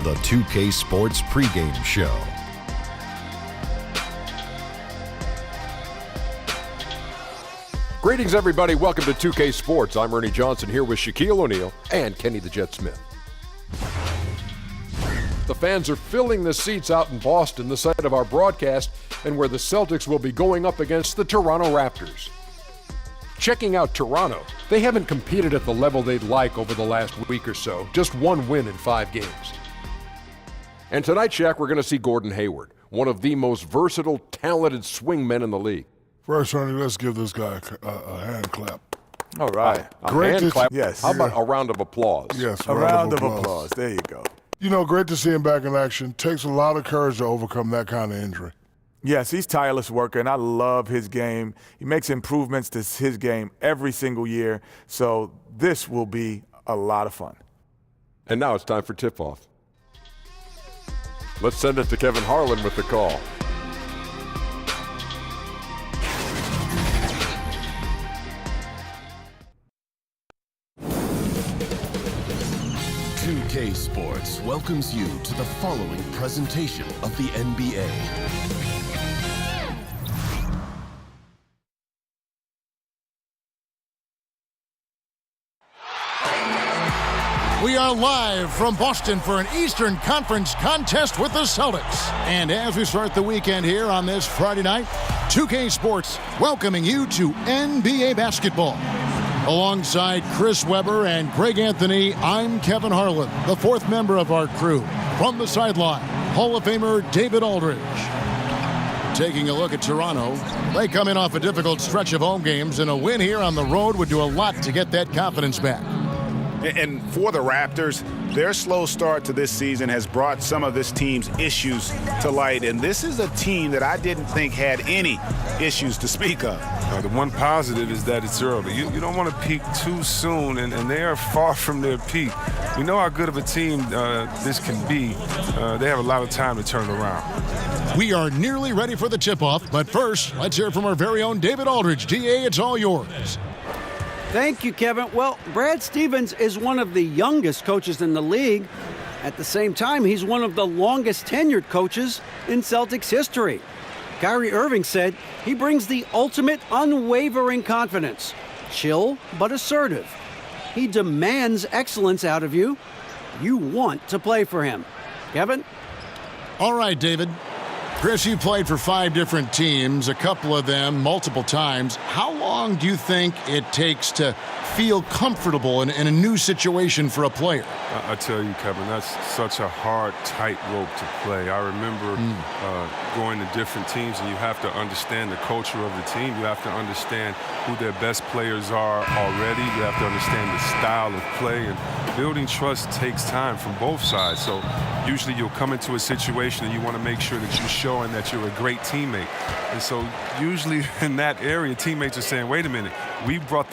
the 2K Sports pregame show. Greetings, everybody. Welcome to 2K Sports. I'm Ernie Johnson here with Shaquille O'Neal and Kenny the Jet Smith. The fans are filling the seats out in Boston, the site of our broadcast, and where the Celtics will be going up against the Toronto Raptors. Checking out Toronto, they haven't competed at the level they'd like over the last week or so. Just one win in 5 games. And tonight, Shaq, we're going to see Gordon Hayward, one of the most versatile, talented swingmen in the league. First, Ernie, let's give this guy a hand clap. All right. A hand clap? Yes. How about a round of applause? Yes, A round of applause. There you go. You know, great to see him back in action. Takes a lot of courage to overcome that kind of injury. Yes, he's tireless worker, and I love his game. He makes improvements to his game every single year, so this will be a lot of fun. And now it's time for tip-off. Let's send it to Kevin Harlan with the call. K Sports welcomes you to the following presentation of the NBA. We are live from Boston for an Eastern Conference contest with the Celtics. And as we start the weekend here on this Friday night, 2K Sports welcoming you to NBA basketball. Alongside Chris Webber and Greg Anthony, I'm Kevin Harlan, the fourth member of our crew. From the sideline, Hall of Famer David Aldridge. Taking a look at Toronto, they come in off a difficult stretch of home games, and a win here on the road would do a lot to get that confidence back. And for the Raptors, their slow start to this season has brought some of this team's issues to light. And this is a team that I didn't think had any issues to speak of. The one positive is that it's early. You don't want to peak too soon, and they are far from their peak. We know how good of a team this can be. They have a lot of time to turn it around. We are nearly ready for the tip-off, but first, let's hear from our very own David Aldridge. DA, it's all yours. Thank you, Kevin. Well, Brad Stevens is one of the youngest coaches in the league. At the same time, he's one of the longest tenured coaches in Celtics history. Kyrie Irving said he brings the ultimate unwavering confidence. Chill but assertive. He demands excellence out of you. You want to play for him. Kevin? All right, David. Chris, you played for 5 different teams, a couple of them multiple times. How long do you think it takes to feel comfortable in a new situation for a player? I tell you, Kevin, that's such a hard tightrope to play. I remember going to different teams, and you have to understand the culture of the team. You have to understand who their best players are already. You have to understand the style of play, and building trust takes time from both sides. So usually you'll come into a situation and you want to make sure that you're showing that you're a great teammate. And so usually in that area, teammates are saying, wait a minute, we brought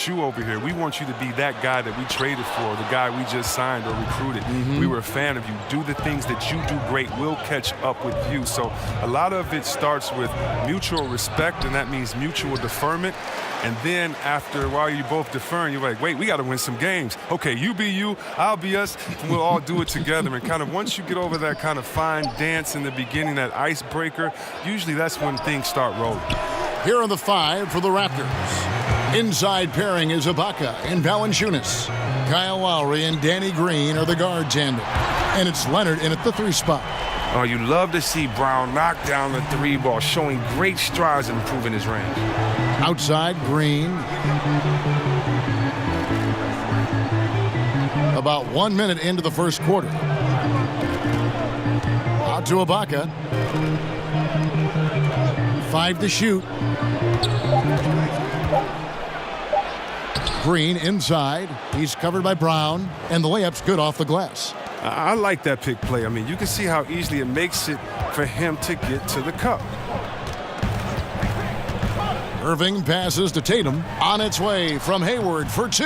you over here. We want you to be that guy that we traded for, the guy we just signed or recruited. We were a fan of you. Do the things that you do great. We'll catch up with you. So a lot of it starts with mutual respect, and that means mutual deferment. And then after a while, you're both deferring. You're like, wait, we got to win some games. Okay, you be you, I'll be us, and we'll all do it together. And kind of once you get over that kind of fine dance in the beginning, that icebreaker, usually that's when things start rolling. Here are the 5 for the Raptors. Inside pairing is Ibaka and Valanciunas. Kyle Lowry and Danny Green are the guard tandem. And it's Leonard in at the 3 spot. Oh, you love to see Brown knock down the 3 ball, showing great strides in improving his range. Outside, Green. About 1 minute into the first quarter. Out to Ibaka. 5 to shoot. Green inside. He's covered by Brown, and the layup's good off the glass. I like that pick play. I mean, you can see how easily it makes it for him to get to the cup. Irving passes to Tatum. On its way from Hayward for 2.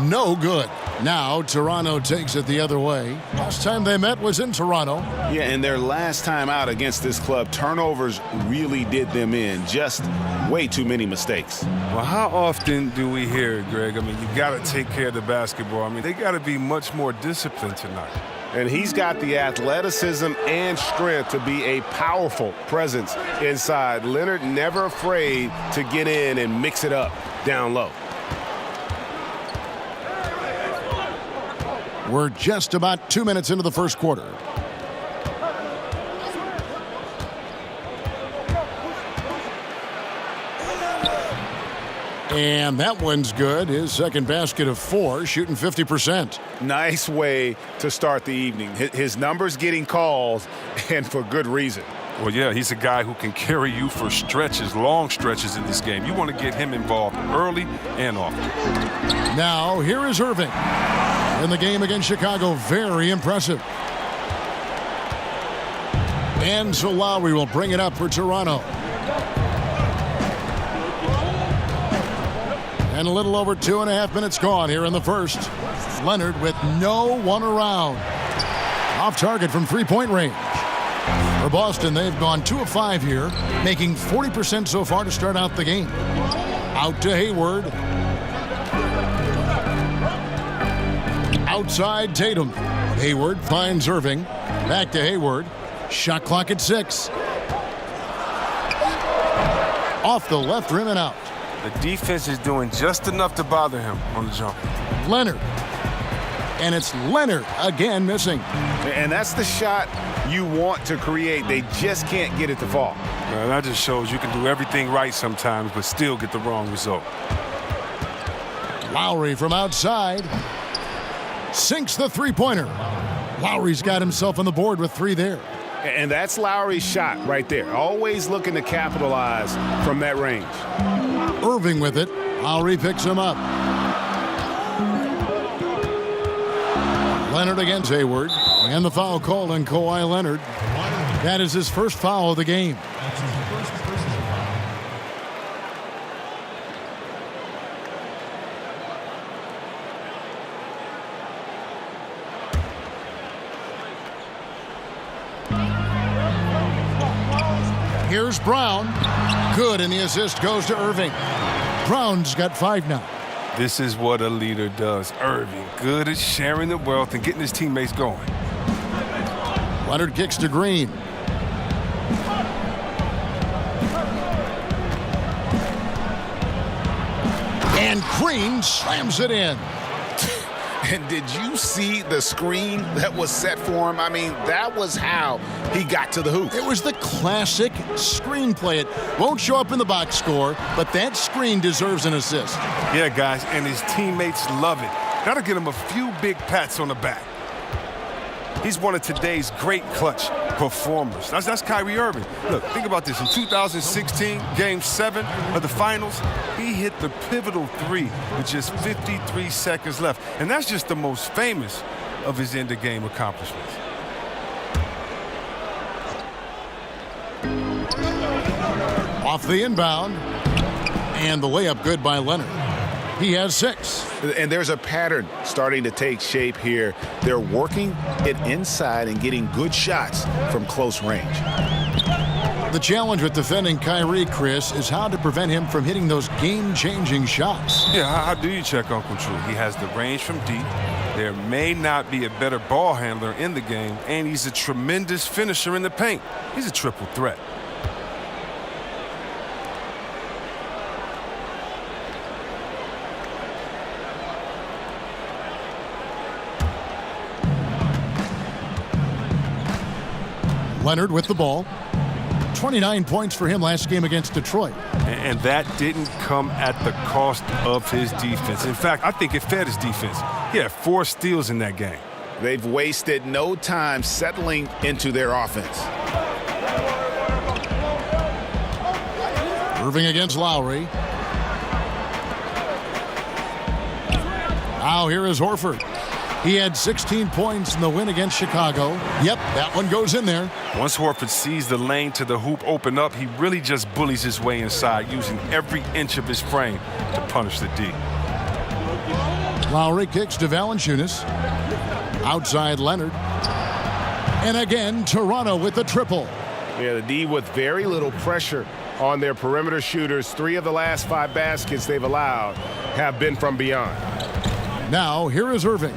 No good. Now Toronto takes it the other way. Last time they met was in Toronto. Yeah, and their last time out against this club, turnovers really did them in. Just way too many mistakes. Well, how often do we hear it, Greg? I mean, you got to take care of the basketball. I mean, they got to be much more disciplined tonight. And he's got the athleticism and strength to be a powerful presence inside. Leonard never afraid to get in and mix it up down low. We're just about 2 minutes into the first quarter. And that one's good. His second basket of 4, shooting 50%. Nice way to start the evening. His numbers getting calls, and for good reason. Well, yeah, he's a guy who can carry you for stretches, long stretches in this game. You want to get him involved early and often. Now, here is Irving. In the game against Chicago, very impressive. And so Lowry will bring it up for Toronto. And a little over 2.5 minutes gone here in the first. Leonard with no one around. Off target from three-point range. For Boston, they've gone 2 of 5 here, making 40% so far to start out the game. Out to Hayward. Outside Tatum. Hayward finds Irving. Back to Hayward. Shot clock at 6. Off the left rim and out. The defense is doing just enough to bother him on the jump. Leonard. And it's Leonard again missing. And that's the shot you want to create. They just can't get it to fall. Well, that just shows you can do everything right sometimes, but still get the wrong result. Lowry from outside. Sinks the three-pointer. Lowry's got himself on the board with 3 there. And that's Lowry's shot right there. Always looking to capitalize from that range. Irving with it. Lowry picks him up. Leonard against Hayward. And the foul called on Kawhi Leonard. That is his first foul of the game. Here's Brown. Good, and the assist goes to Irving. Brown's got 5 now. This is what a leader does. Irving, good at sharing the wealth and getting his teammates going. Leonard kicks to Green. And Green slams it in. And did you see the screen that was set for him? I mean, that was how he got to the hoop. It was the classic screenplay. It won't show up in the box score, but that screen deserves an assist. Yeah, guys, and his teammates love it. That'll get him a few big pats on the back. He's one of today's great clutch performers. That's Kyrie Irving. Look, think about this. In 2016, Game 7 of the Finals, he hit the pivotal 3 with just 53 seconds left. And that's just the most famous of his end-of-game accomplishments. Off the inbound. And the layup good by Leonard. He has 6. And there's a pattern starting to take shape here. They're working it inside and getting good shots from close range. The challenge with defending Kyrie, Chris, is how to prevent him from hitting those game-changing shots. Yeah, how do you check Uncle Drew? He has the range from deep. There may not be a better ball handler in the game, and he's a tremendous finisher in the paint. He's a triple threat. Leonard with the ball. 29 points for him last game against Detroit. And that didn't come at the cost of his defense. In fact, I think it fed his defense. He had 4 steals in that game. They've wasted no time settling into their offense. Irving against Lowry. Now here is Horford. He had 16 points in the win against Chicago. Yep, that one goes in there. Once Horford sees the lane to the hoop open up, he really just bullies his way inside, using every inch of his frame to punish the D. Lowry kicks to Valanciunas. Outside Leonard. And again, Toronto with the triple. Yeah, the D with very little pressure on their perimeter shooters. 3 of the last 5 baskets they've allowed have been from beyond. Now, here is Irving.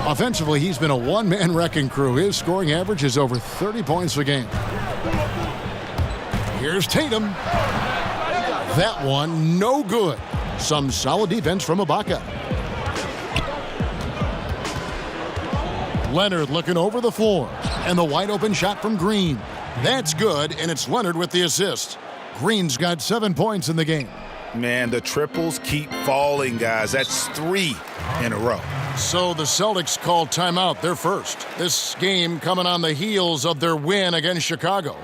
Offensively, he's been a one-man wrecking crew. His scoring average is over 30 points a game. Here's Tatum. That one, no good. Some solid defense from Ibaka. Leonard looking over the floor. And the wide-open shot from Green. That's good, and it's Leonard with the assist. Green's got 7 points in the game. Man, the triples keep falling, guys. That's 3 in a row. So the Celtics called timeout, their first. This game coming on the heels of their win against Chicago.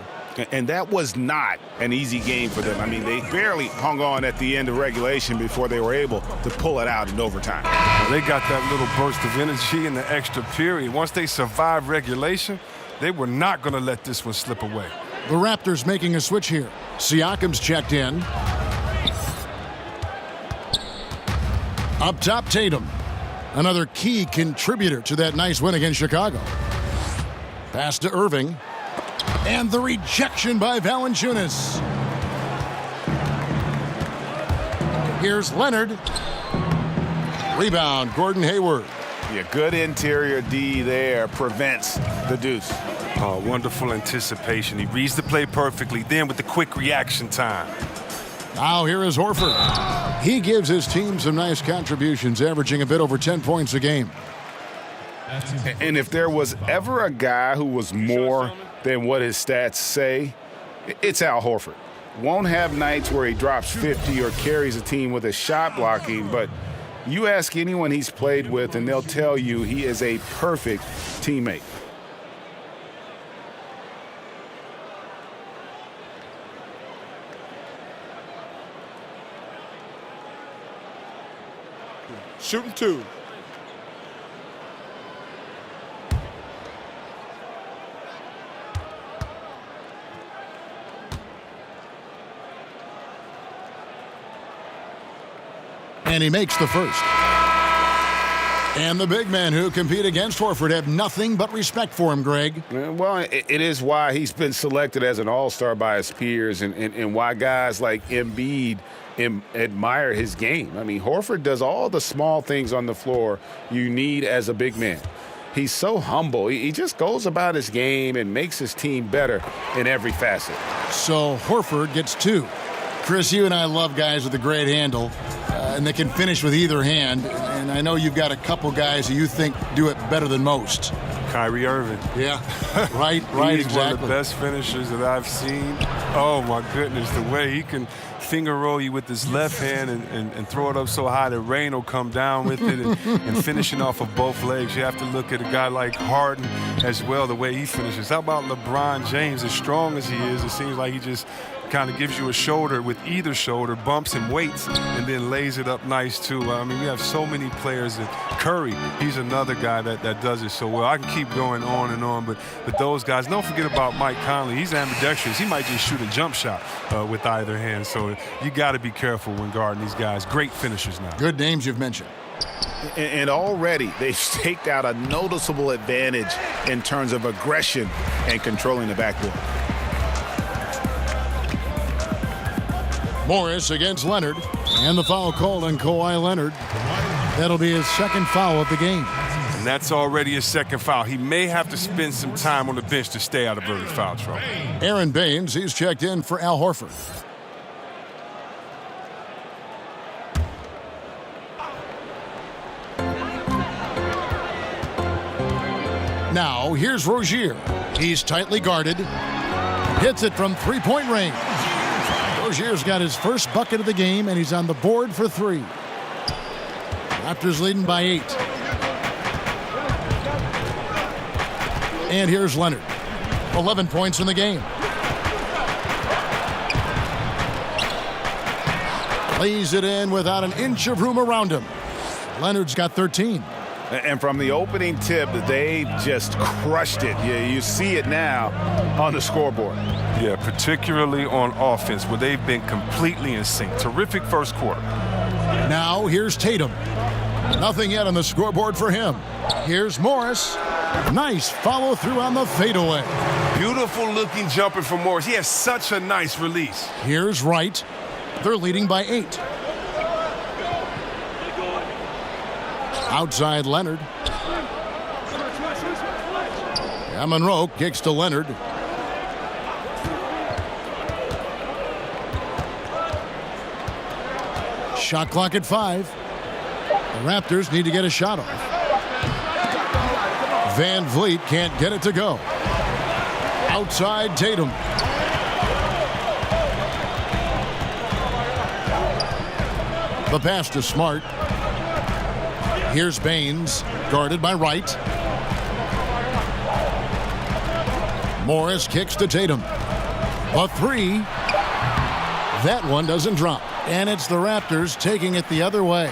And that was not an easy game for them. I mean, they barely hung on at the end of regulation before they were able to pull it out in overtime. Well, they got that little burst of energy in the extra period. Once they survived regulation, they were not going to let this one slip away. The Raptors making a switch here. Siakam's checked in. Up top, Tatum. Another key contributor to that nice win against Chicago. Pass to Irving. And the rejection by Valanciunas. Here's Leonard. Rebound, Gordon Hayward. Yeah, good interior D there prevents the deuce. Oh, wonderful anticipation. He reads the play perfectly, then with the quick reaction time. Now here is Horford. He gives his team some nice contributions, averaging a bit over 10 points a game. And if there was ever a guy who was more than what his stats say, it's Al Horford. Won't have nights where he drops 50 or carries a team with his shot blocking, but you ask anyone he's played with and they'll tell you he is a perfect teammate. Shooting 2. And he makes the first. And the big men who compete against Horford have nothing but respect for him, Greg. Well, it is why he's been selected as an all-star by his peers and why guys like Embiid admire his game. I mean, Horford does all the small things on the floor you need as a big man. He's so humble. He just goes about his game and makes his team better in every facet. So Horford gets 2. Chris, you and I love guys with a great handle, and they can finish with either hand. And I know you've got a couple guys who you think do it better than most. Kyrie Irving. Yeah, right, He's exactly. one of the best finishers that I've seen. Oh, my goodness, the way he can finger roll you with his left hand and throw it up so high the rain will come down with it and finishing off of both legs. You have to look at a guy like Harden as well, the way he finishes. How about LeBron James? As strong as he is, it seems like he just kind of gives you a shoulder with either shoulder, bumps and waits, and then lays it up nice too. I mean, we have so many players. That Curry, he's another guy that does it so well. I can keep going on and on, but those guys, don't forget about Mike Conley. He's ambidextrous. He might just shoot a jump shot with either hand. So you got to be careful when guarding these guys. Great finishers now. Good names you've mentioned. And already they've staked out a noticeable advantage in terms of aggression and controlling the backboard. Morris against Leonard, and the foul called on Kawhi Leonard. That'll be his second foul of the game. And that's already his second foul. He may have to spend some time on the bench to stay out of early foul trouble. Aaron Baines, he's checked in for Al Horford. Now, here's Rozier. He's tightly guarded. Hits it from three-point range. Rozier's got his first bucket of the game, and he's on the board for 3. Raptors leading by 8. And here's Leonard. 11 points in the game. Lays it in without an inch of room around him. Leonard's got 13. And from the opening tip, they just crushed it. You see it now on the scoreboard. Yeah, particularly on offense, where they've been completely in sync. Terrific first quarter. Now here's Tatum. Nothing yet on the scoreboard for him. Here's Morris. Nice follow through on the fadeaway. Beautiful looking jumper from Morris. He has such a nice release. Here's Wright. They're leading by 8. Outside Leonard. Monroe kicks to Leonard. Shot clock at 5. The Raptors need to get a shot off. Van Vliet can't get it to go. Outside Tatum. The pass to Smart. Here's Baines, guarded by Wright. Morris kicks to Tatum. A 3. That one doesn't drop. And it's the Raptors taking it the other way.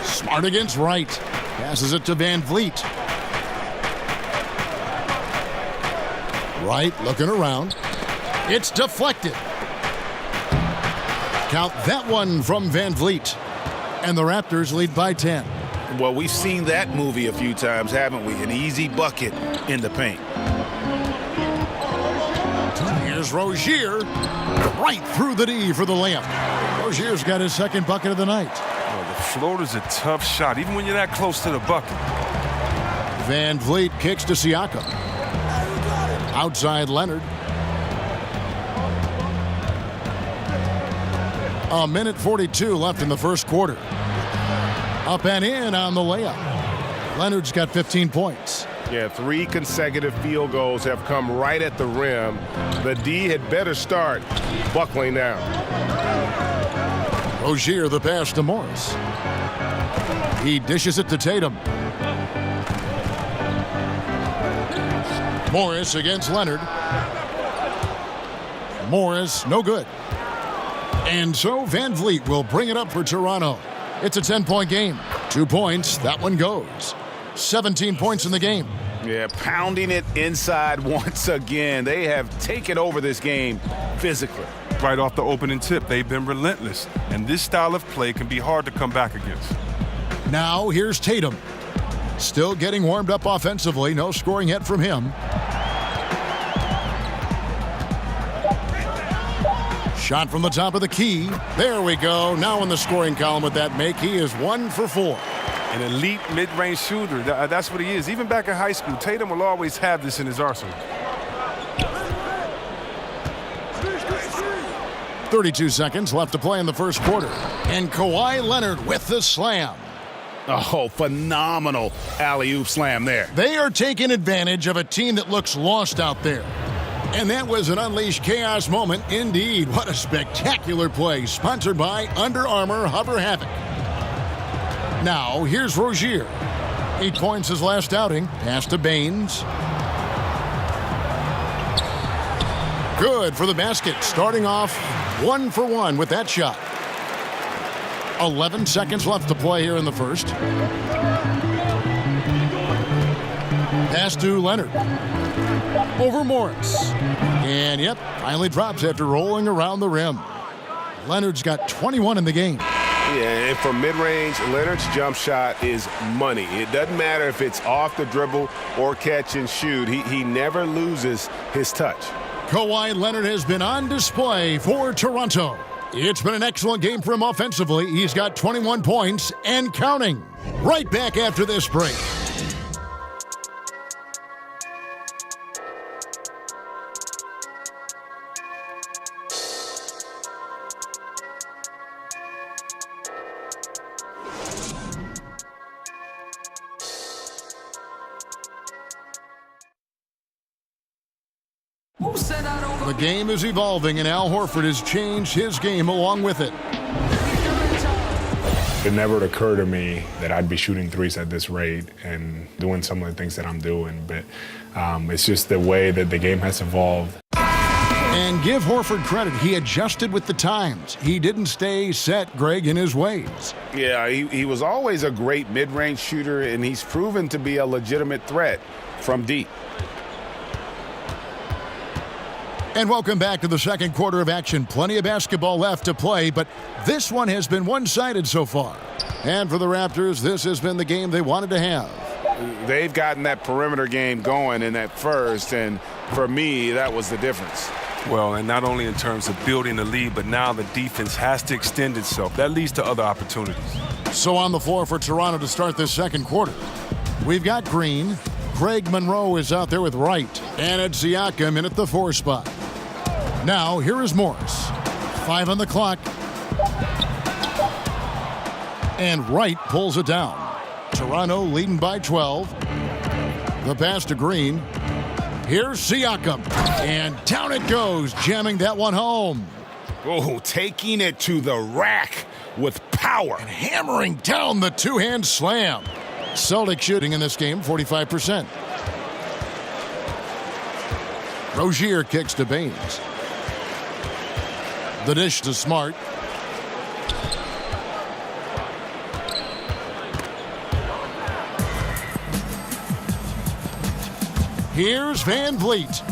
Smart against Wright. Passes it to Van Vliet. Wright looking around. It's deflected. Count that one from Van Vliet. And the Raptors lead by 10. Well, we've seen that movie a few times, haven't we? An easy bucket in the paint. Here's Rozier. Right through the D for the layup. Rozier's got his second bucket of the night. The floater's a tough shot, even when you're that close to the bucket. Van Vliet kicks to Siakam. Outside Leonard. A minute 42 left in the first quarter. Up and in on the layup. Leonard's got 15 points. Yeah, 3 consecutive field goals have come right at the rim. The D had better start buckling down. Rozier the pass to Morris. He dishes it to Tatum. Morris against Leonard. Morris, no good. And so Van Vliet will bring it up for Toronto. It's a 10-point game. 2 points, that one goes. 17 points in the game. Yeah, pounding it inside once again. They have taken over this game physically. Right off the opening tip, they've been relentless. And this style of play can be hard to come back against. Now here's Tatum. Still getting warmed up offensively. No scoring yet from him. Shot from the top of the key. There we go. Now in the scoring column with that make. He is 1 for 4. An elite mid-range shooter. That's what he is. Even back in high school, Tatum will always have this in his arsenal. 32 seconds left to play in the first quarter. And Kawhi Leonard with the slam. Oh, phenomenal alley-oop slam there. They are taking advantage of a team that looks lost out there. And that was an unleashed chaos moment indeed. What a spectacular play, sponsored by Under Armour Hover Havoc. Now, here's Rozier. 8 points his last outing. Pass to Baines. Good for the basket. Starting off 1 for 1 with that shot. 11 seconds left to play here in the first. Pass to Leonard. Over Morris. And yep, finally drops after rolling around the rim. Leonard's got 21 in the game. Yeah, and from mid-range, Leonard's jump shot is money. It doesn't matter if it's off the dribble or catch and shoot. He never loses his touch. Kawhi Leonard has been on display for Toronto. It's been an excellent game for him offensively. He's got 21 points and counting. Right back after this break. The game is evolving, and Al Horford has changed his game along with it. It never occurred to me that I'd be shooting threes at this rate and doing some of the things that I'm doing, but it's just the way that the game has evolved. And give Horford credit. He adjusted with the times. He didn't stay set, Greg, in his ways. Yeah, he was always a great mid-range shooter, and he's proven to be a legitimate threat from deep. And welcome back to the second quarter of action. Plenty of basketball left to play, but this one has been one-sided so far. And for the Raptors, this has been the game they wanted to have. They've gotten that perimeter game going in that first, and for me, that was the difference. Well, and not only in terms of building the lead, but now the defense has to extend itself. That leads to other opportunities. So on the floor for Toronto to start this second quarter, we've got Green. Craig Monroe is out there with Wright. And it's Siakam in at the 4 spot. Now, here is Morris. 5 on the clock. And Wright pulls it down. Toronto leading by 12. The pass to Green. Here's Siakam. And down it goes, jamming that one home. Oh, taking it to the rack with power. And hammering down the two-hand slam. Celtics shooting in this game, 45%. Rozier kicks to Baines. The dish to Smart. Here's Van Vliet.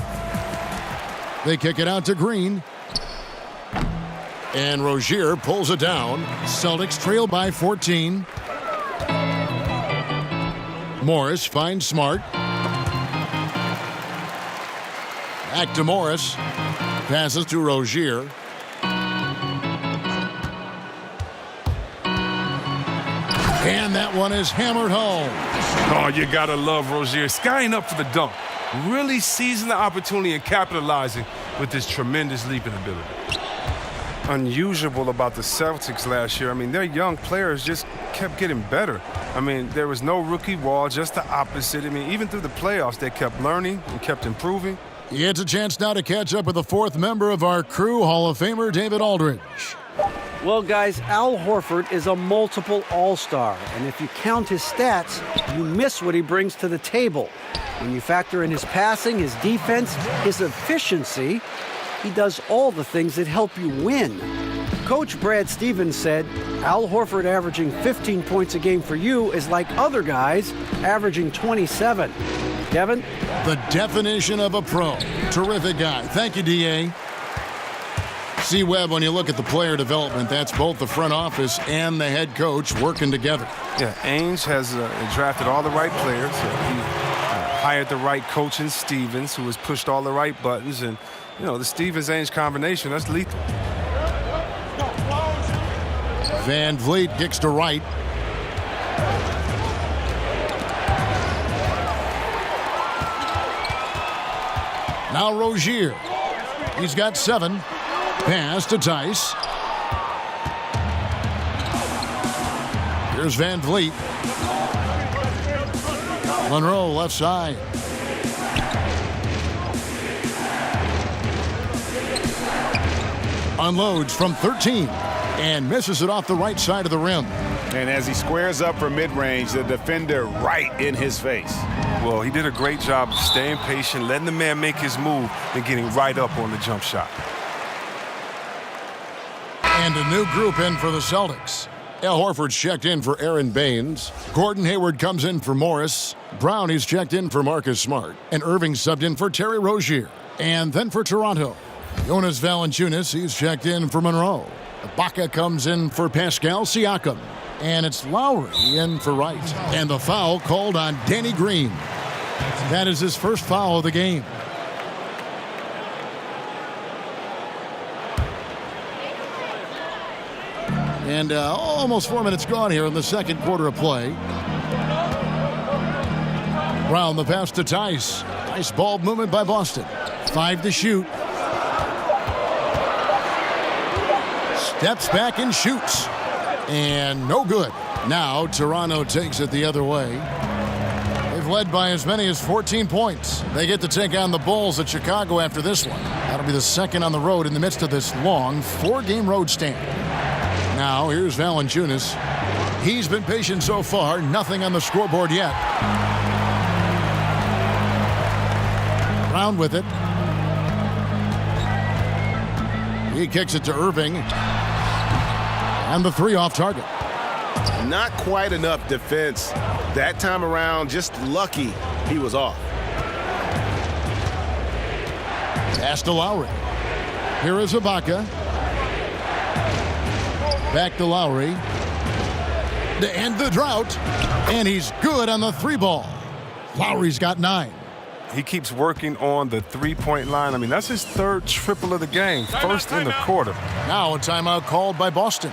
They kick it out to Green. And Rozier pulls it down. Celtics trail by 14. Morris finds Smart. Back to Morris. Passes to Rozier. And that one is hammered home. Oh, you gotta love Rozier. Skying up for the dunk. Really seizing the opportunity and capitalizing with his tremendous leaping ability. Unusual about the Celtics last year. I mean, their young players just kept getting better. I mean, there was no rookie wall, just the opposite. I mean, even through the playoffs, they kept learning and kept improving. It's a chance now to catch up with the 4th member of our crew, Hall of Famer David Aldridge. Well, guys, Al Horford is a multiple all-star, and if you count his stats, you miss what he brings to the table. When you factor in his passing, his defense, his efficiency, he does all the things that help you win. Coach Brad Stevens said, Al Horford averaging 15 points a game for you is like other guys averaging 27. Kevin? The definition of a pro. Terrific guy. Thank you, D.A. See, Webb, when you look at the player development, that's both the front office and the head coach working together. Yeah, Ainge has drafted all the right players. He hired the right coach in Stevens, who has pushed all the right buttons. And, you know, the Stevens-Ainge combination, that's lethal. Van Vliet kicks to Wright. Now Rozier. He's got 7. Pass to Tice. Here's Van Vliet. Monroe left side. Unloads from 13 and misses it off the right side of the rim. And as he squares up for mid-range, the defender right in his face. Well, he did a great job of staying patient, letting the man make his move, and getting right up on the jump shot. And a new group in for the Celtics. Al Horford's checked in for Aaron Baines. Gordon Hayward comes in for Morris. Brownie's checked in for Marcus Smart. And Irving subbed in for Terry Rozier. And then for Toronto, Jonas Valanciunas, he's checked in for Monroe. Ibaka comes in for Pascal Siakam. And it's Lowry in for Wright. And the foul called on Danny Green. That is his first foul of the game. And almost 4 minutes gone here in the second quarter of play. Brown the pass to Tice. Nice ball movement by Boston. 5 to shoot. Steps back and shoots. And no good. Now Toronto takes it the other way. They've led by as many as 14 points. They get to take on the Bulls at Chicago after this one. That'll be the second on the road in the midst of this long 4-game road stand. Now here's Valanciunas. He's been patient so far. Nothing on the scoreboard yet. Brown with it. He kicks it to Irving. And the 3 off target. Not quite enough defense that time around. Just lucky he was off. Pass to Lowry. Here is Ibaka. Back to Lowry. To end the drought. And he's good on the 3-ball. Lowry's got 9. He keeps working on the three-point line. I mean, that's his 3rd triple of the game, first in the quarter. Now a timeout called by Boston.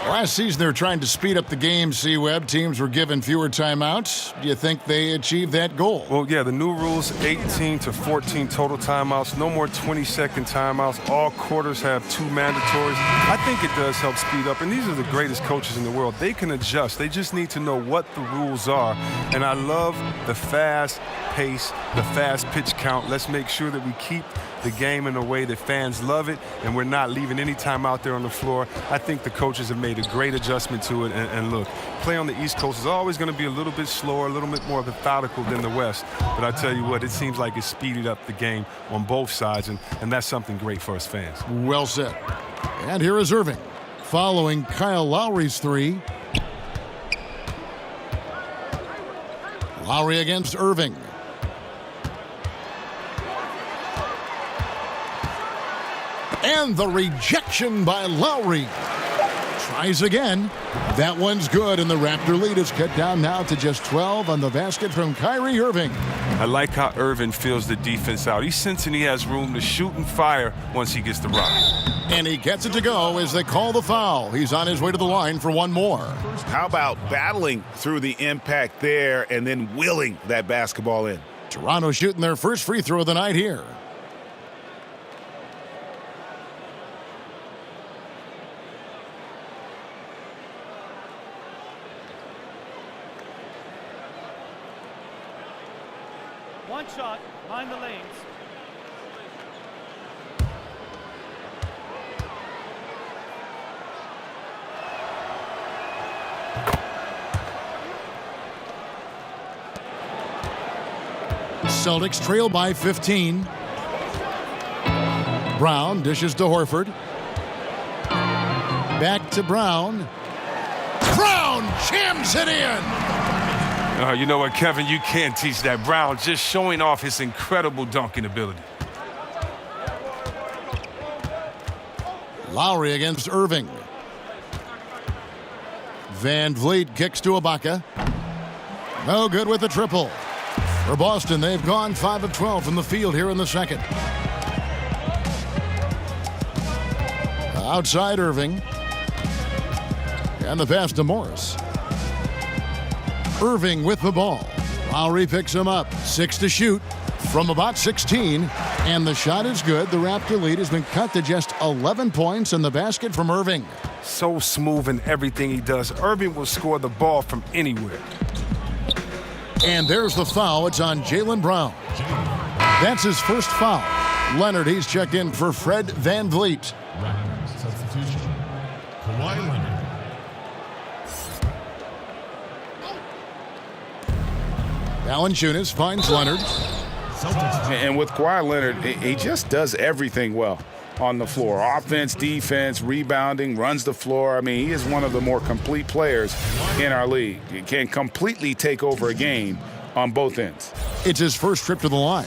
Last season, they were trying to speed up the game, C-Web. Teams were given fewer timeouts. Do you think they achieved that goal? Well, yeah, the new rules, 18 to 14 total timeouts, no more 20-second timeouts. All quarters have 2 mandatories. I think it does help speed up, and these are the greatest coaches in the world. They can adjust. They just need to know what the rules are, and I love the fast pace, the fast pitch count. Let's make sure that we keep the game in a way that fans love it, and we're not leaving any time out there on the floor. I think the coaches have made a great adjustment to it, and look, play on the East Coast is always going to be a little bit slower, a little bit more methodical than the West, but I tell you what, it seems like it's speeded up the game on both sides, and that's something great for us fans. Well said. And here is Irving, following Kyle Lowry's 3. Lowry against Irving. And the rejection by Lowry. Tries again. That one's good, and the Raptor lead is cut down now to just 12 on the basket from Kyrie Irving. I like how Irving fills the defense out. He's sensing he has room to shoot and fire once he gets the rock. And he gets it to go as they call the foul. He's on his way to the line for one more. How about battling through the impact there and then willing that basketball in? Toronto shooting their first free throw of the night here. One shot, mind the lanes. Celtics trail by 15. Brown dishes to Horford. Back to Brown. Brown jams it in. You know what, Kevin? You can't teach that. Brown just showing off his incredible dunking ability. Lowry against Irving. Van Vliet kicks to Ibaka. No good with the triple. For Boston, they've gone 5 of 12 from the field here in the second. Outside Irving. And the pass to Morris. Irving with the ball. Lowry picks him up. 6 to shoot from about 16. And the shot is good. The Raptor lead has been cut to just 11 points in the basket from Irving. So smooth in everything he does. Irving will score the ball from anywhere. And there's the foul. It's on Jaylen Brown. That's his first foul. Leonard, he's checked in for Fred Van Vliet. Substitution. Kawhi Leonard. Valanciunas finds Leonard. And with Kawhi Leonard, he just does everything well on the floor. Offense, defense, rebounding, runs the floor. I mean, he is one of the more complete players in our league. He can completely take over a game on both ends. It's his first trip to the line.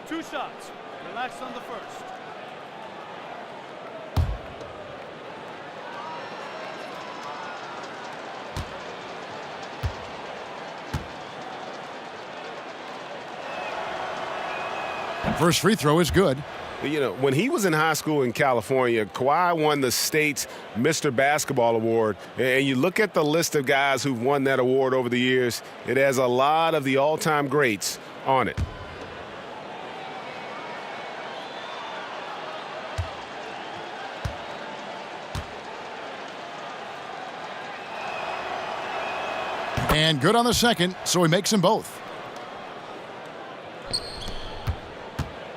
Two shots. Relax on the first. First free throw is good. You know, when he was in high school in California, Kawhi won the state's Mr. Basketball Award. And you look at the list of guys who've won that award over the years, it has a lot of the all-time greats on it. And good on the second, so he makes them both.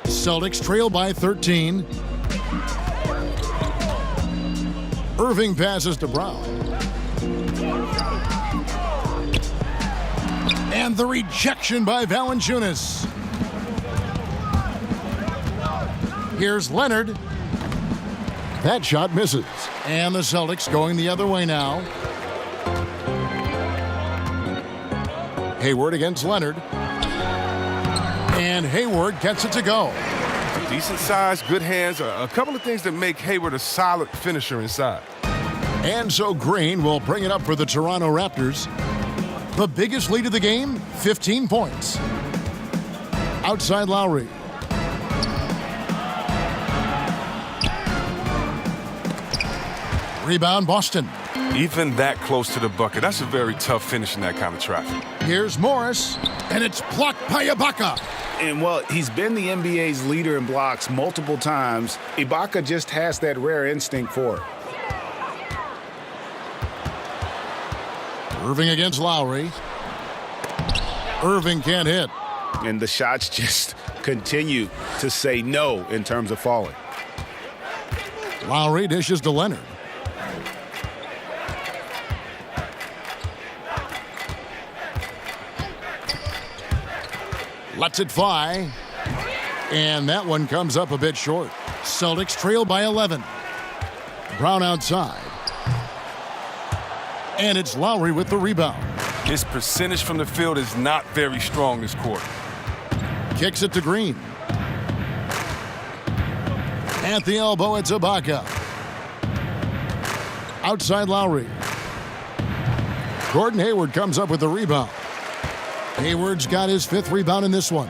Celtics trail by 13. Irving passes to Brown. And the rejection by Valanciunas. Here's Leonard. That shot misses. And the Celtics going the other way now. Hayward against Leonard. And Hayward gets it to go. Decent size, good hands, a couple of things that make Hayward a solid finisher inside. And so Green will bring it up for the Toronto Raptors. The biggest lead of the game, 15 points. Outside Lowry. Rebound Boston. Even that close to the bucket, that's a very tough finish in that kind of traffic. Here's Morris, and it's blocked by Ibaka. And, well, he's been the NBA's leader in blocks multiple times. Ibaka just has that rare instinct for it. Irving against Lowry. Irving can't hit. And the shots just continue to say no in terms of falling. Lowry dishes to Leonard. Lets it fly. And that one comes up a bit short. Celtics trail by 11. Brown outside. And it's Lowry with the rebound. His percentage from the field is not very strong this quarter. Kicks it to Green. At the elbow, it's Ibaka. Outside Lowry. Gordon Hayward comes up with the rebound. Hayward's got his 5th rebound in this one.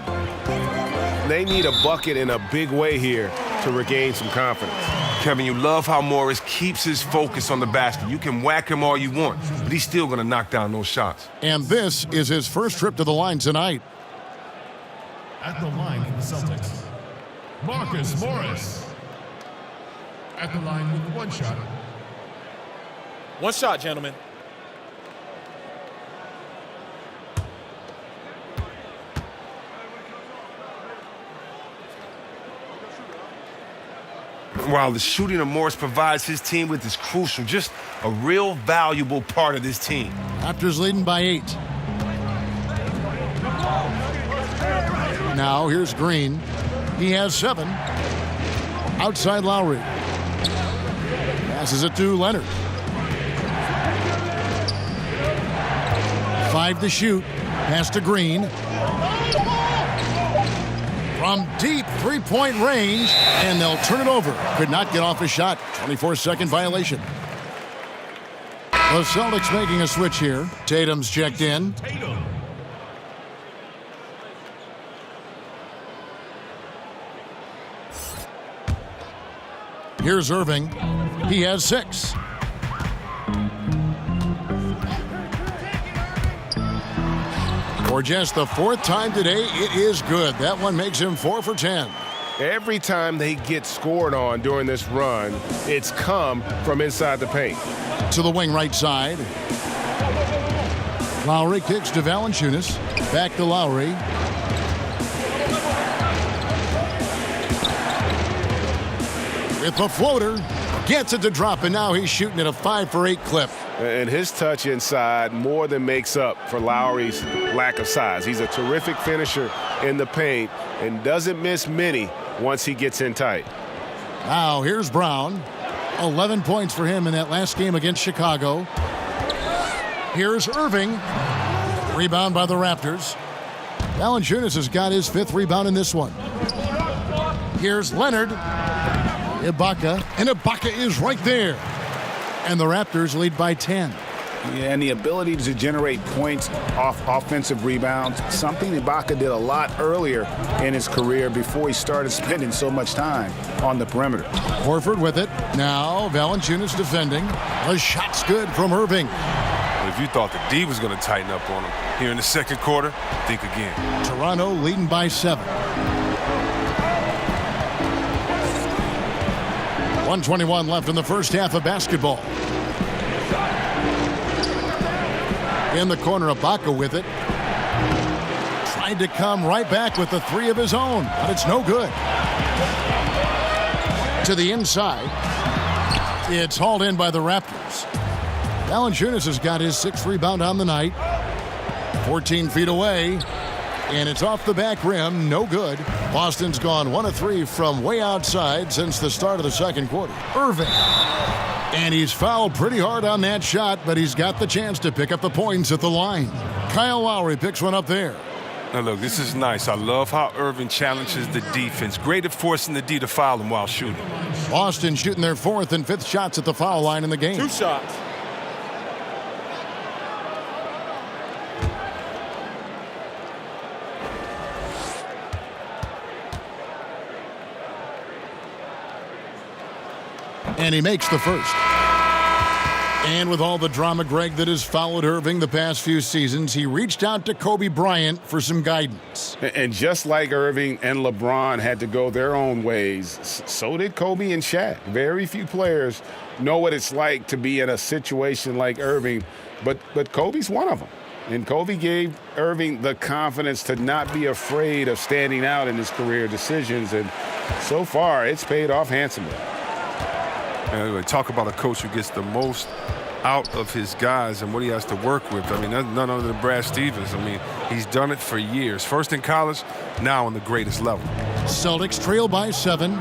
They need a bucket in a big way here to regain some confidence. Kevin, you love how Morris keeps his focus on the basket. You can whack him all you want, but he's still going to knock down those shots. And this is his first trip to the line tonight. At the line for the Celtics, Marcus Morris. At the line with 1 shot. 1 shot, gentlemen. While the shooting of Morris provides his team with is crucial, just a real valuable part of this team. Raptors leading by 8. Now here's Green. He has 7. Outside Lowry. Passes it to Leonard. 5 to shoot. Pass to Green. From deep 3-point range, and they'll turn it over. Could not get off a shot. 24-second violation. The Celtics making a switch here. Tatum's checked in. Here's Irving. He has 6. For just the 4th time today, it is good. That one makes him 4 for 10. Every time they get scored on during this run, it's come from inside the paint. To the wing right side. Lowry kicks to Valanciunas. Back to Lowry. With the floater. Gets it to drop, and now he's shooting at a 5 for 8 clip. And his touch inside more than makes up for Lowry's lack of size. He's a terrific finisher in the paint and doesn't miss many once he gets in tight. Now here's Brown. 11 points for him in that last game against Chicago. Here's Irving. Rebound by the Raptors. Valanciunas has got his 5th rebound in this one. Here's Leonard. Ibaka. And Ibaka is right there. And the Raptors lead by 10. Yeah, and the ability to generate points off offensive rebounds, something Ibaka did a lot earlier in his career before he started spending so much time on the perimeter. Horford with it. Now Valanciunas defending. The shot's good from Irving. If you thought the D was going to tighten up on him here in the second quarter, think again. Toronto leading by 7. 1:21 left in the first half of basketball. In the corner, Ibaka with it. Tried to come right back with the 3 of his own, but it's no good. To the inside. It's hauled in by the Raptors. Valanciunas has got his 6th rebound on the night. 14 feet away. And it's off the back rim, no good. Boston's gone 1 of 3 from way outside since the start of the second quarter. Irving. And he's fouled pretty hard on that shot, but he's got the chance to pick up the points at the line. Kyle Lowry picks one up there. Now, look, this is nice. I love how Irving challenges the defense. Great at forcing the D to foul him while shooting. Boston shooting their 4th and 5th shots at the foul line in the game. 2 shots. And he makes the first. And with all the drama, Greg, that has followed Irving the past few seasons, he reached out to Kobe Bryant for some guidance. And just like Irving and LeBron had to go their own ways, so did Kobe and Shaq. Very few players know what it's like to be in a situation like Irving, but Kobe's one of them. And Kobe gave Irving the confidence to not be afraid of standing out in his career decisions, and so far it's paid off handsomely. Anyway, talk about a coach who gets the most out of his guys and what he has to work with. I mean, that's none other than Brad Stevens. I mean, he's done it for years. First in college, now on the greatest level. Celtics trail by 7.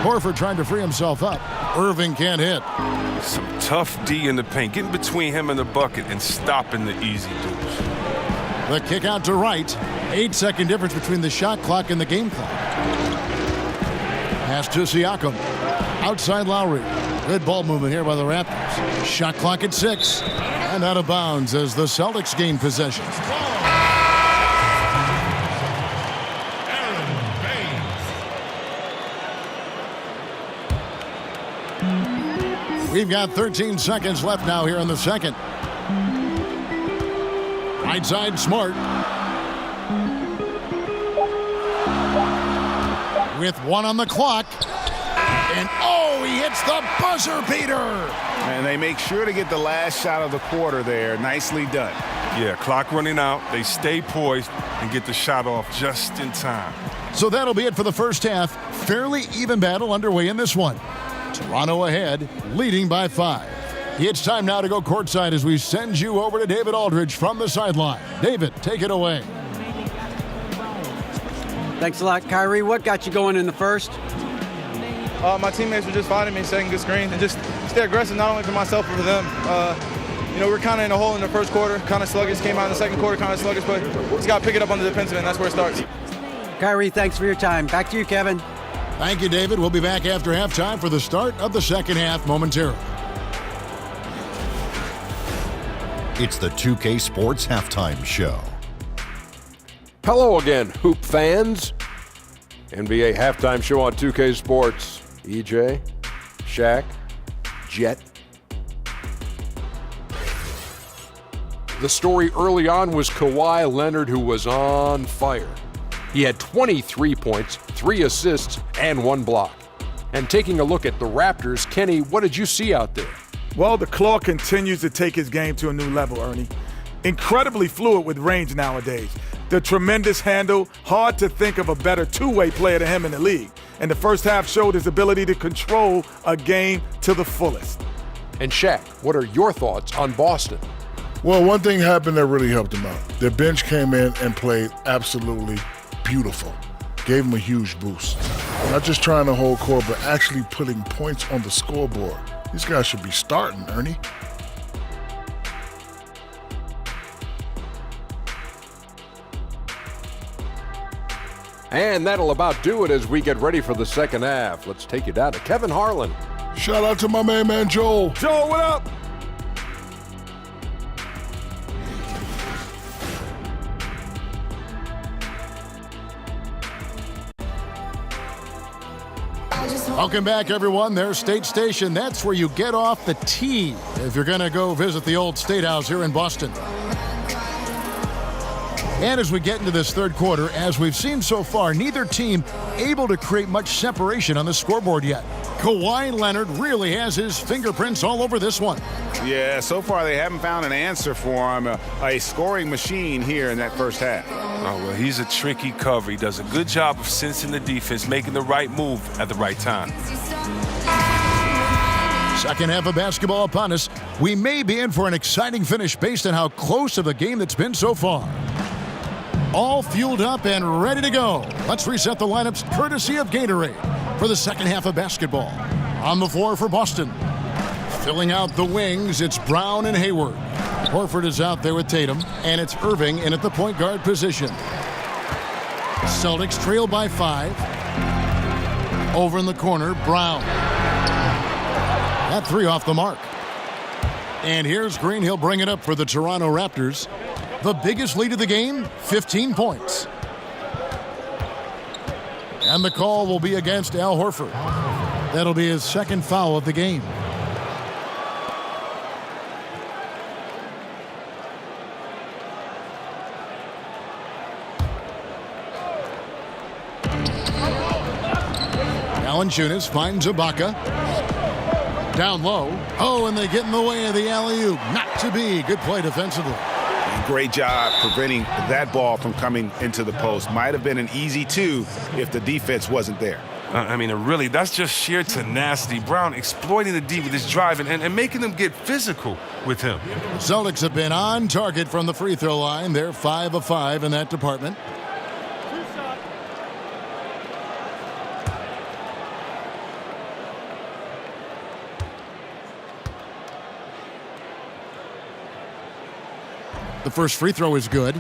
Horford trying to free himself up. Irving can't hit. Some tough D in the paint, getting between him and the bucket and stopping the easy dudes. The kick out to Wright. 8-second difference between the shot clock and the game clock. Pass to Siakam. Outside Lowry. Good ball movement here by the Raptors. Shot clock at 6. And out of bounds as the Celtics gain possession. We've got 13 seconds left now here in the second. Right side, Smart. With 1 on the clock. And oh, he hits the buzzer beater. And they make sure to get the last shot of the quarter there. Nicely done. Yeah, clock running out. They stay poised and get the shot off just in time. So that'll be it for the first half. Fairly even battle underway in this one. Toronto ahead, leading by 5. It's time now to go courtside as we send you over to David Aldridge from the sideline. David, take it away. Thanks a lot, Kyrie. What got you going in the first? My teammates were just finding me, setting good screens, and just stay aggressive, not only for myself, but for them. We're kind of in a hole in the first quarter, kind of sluggish, came out in the second quarter, kind of sluggish, but just got to pick it up on the defensive end. That's where it starts. Kyrie, thanks for your time. Back to you, Kevin. Thank you, David. We'll be back after halftime for the start of the second half momentarily. It's the 2K Sports Halftime Show. Hello again, Hoop fans. NBA Halftime Show on 2K Sports. EJ, Shaq, Jet. The story early on was Kawhi Leonard, who was on fire. He had 23 points, 3 assists, and 1 block. And taking a look at the Raptors, Kenny, what did you see out there? Well, the Claw continues to take his game to a new level, Ernie. Incredibly fluid with range nowadays. The tremendous handle, hard to think of a better two-way player than him in the league. And the first half showed his ability to control a game to the fullest. And Shaq, what are your thoughts on Boston? Well, one thing happened that really helped them out. Their bench came in and played absolutely beautiful. Gave them a huge boost. Not just trying to hold court, but actually putting points on the scoreboard. These guys should be starting, Ernie. And that'll about do it as we get ready for the second half. Let's take you down to Kevin Harlan. Shout out to my main man, Joel. Joel, what up? Welcome back, everyone. There's State Station. That's where you get off the T if you're going to go visit the old State House here in Boston. And as we get into this third quarter, as we've seen so far, neither team able to create much separation on the scoreboard yet. Kawhi Leonard really has his fingerprints all over this one. Yeah, so far they haven't found an answer for him. A scoring machine here in that first half. Oh, well, he's a tricky cover. He does a good job of sensing the defense, making the right move at the right time. Second half of basketball upon us. We may be in for an exciting finish based on how close of a game that's been so far. All fueled up and ready to go. Let's reset the lineups courtesy of Gatorade for the second half of basketball. On the floor for Boston. Filling out the wings, it's Brown and Hayward. Horford is out there with Tatum, and it's Irving in at the point guard position. Celtics trail by 5. Over in the corner, Brown. That three off the mark. And here's Green. He'll bring it up for the Toronto Raptors. The biggest lead of the game, 15 points. And the call will be against Al Horford. That'll be his second foul of the game. Valanciunas finds Ibaka. Down low. Oh, and they get in the way of the alley-oop. Not to be. Good play defensively. Great job preventing that ball from coming into the post. Might have been an easy 2 if the defense wasn't there. I mean, really, that's just sheer tenacity. Brown exploiting the D with his drive and making them get physical with him. The Celtics have been on target from the free throw line. They're 5 of 5 in that department. The first free throw is good.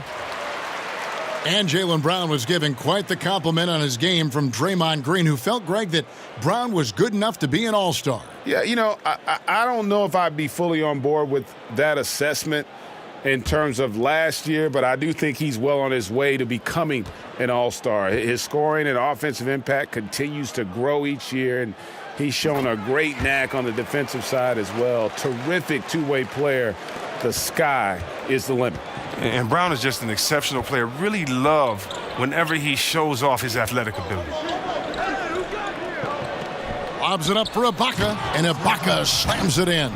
And Jaylen Brown was given quite the compliment on his game from Draymond Green, who felt, Greg, that Brown was good enough to be an all-star. Yeah, you know, I don't know if I'd be fully on board with that assessment in terms of last year, but I do think he's well on his way to becoming an all-star. His scoring and offensive impact continues to grow each year, and he's shown a great knack on the defensive side as well. Terrific two-way player. The sky is the limit. And Brown is just an exceptional player. Really love whenever he shows off his athletic ability. Lobs it up for Ibaka, and Ibaka slams it in.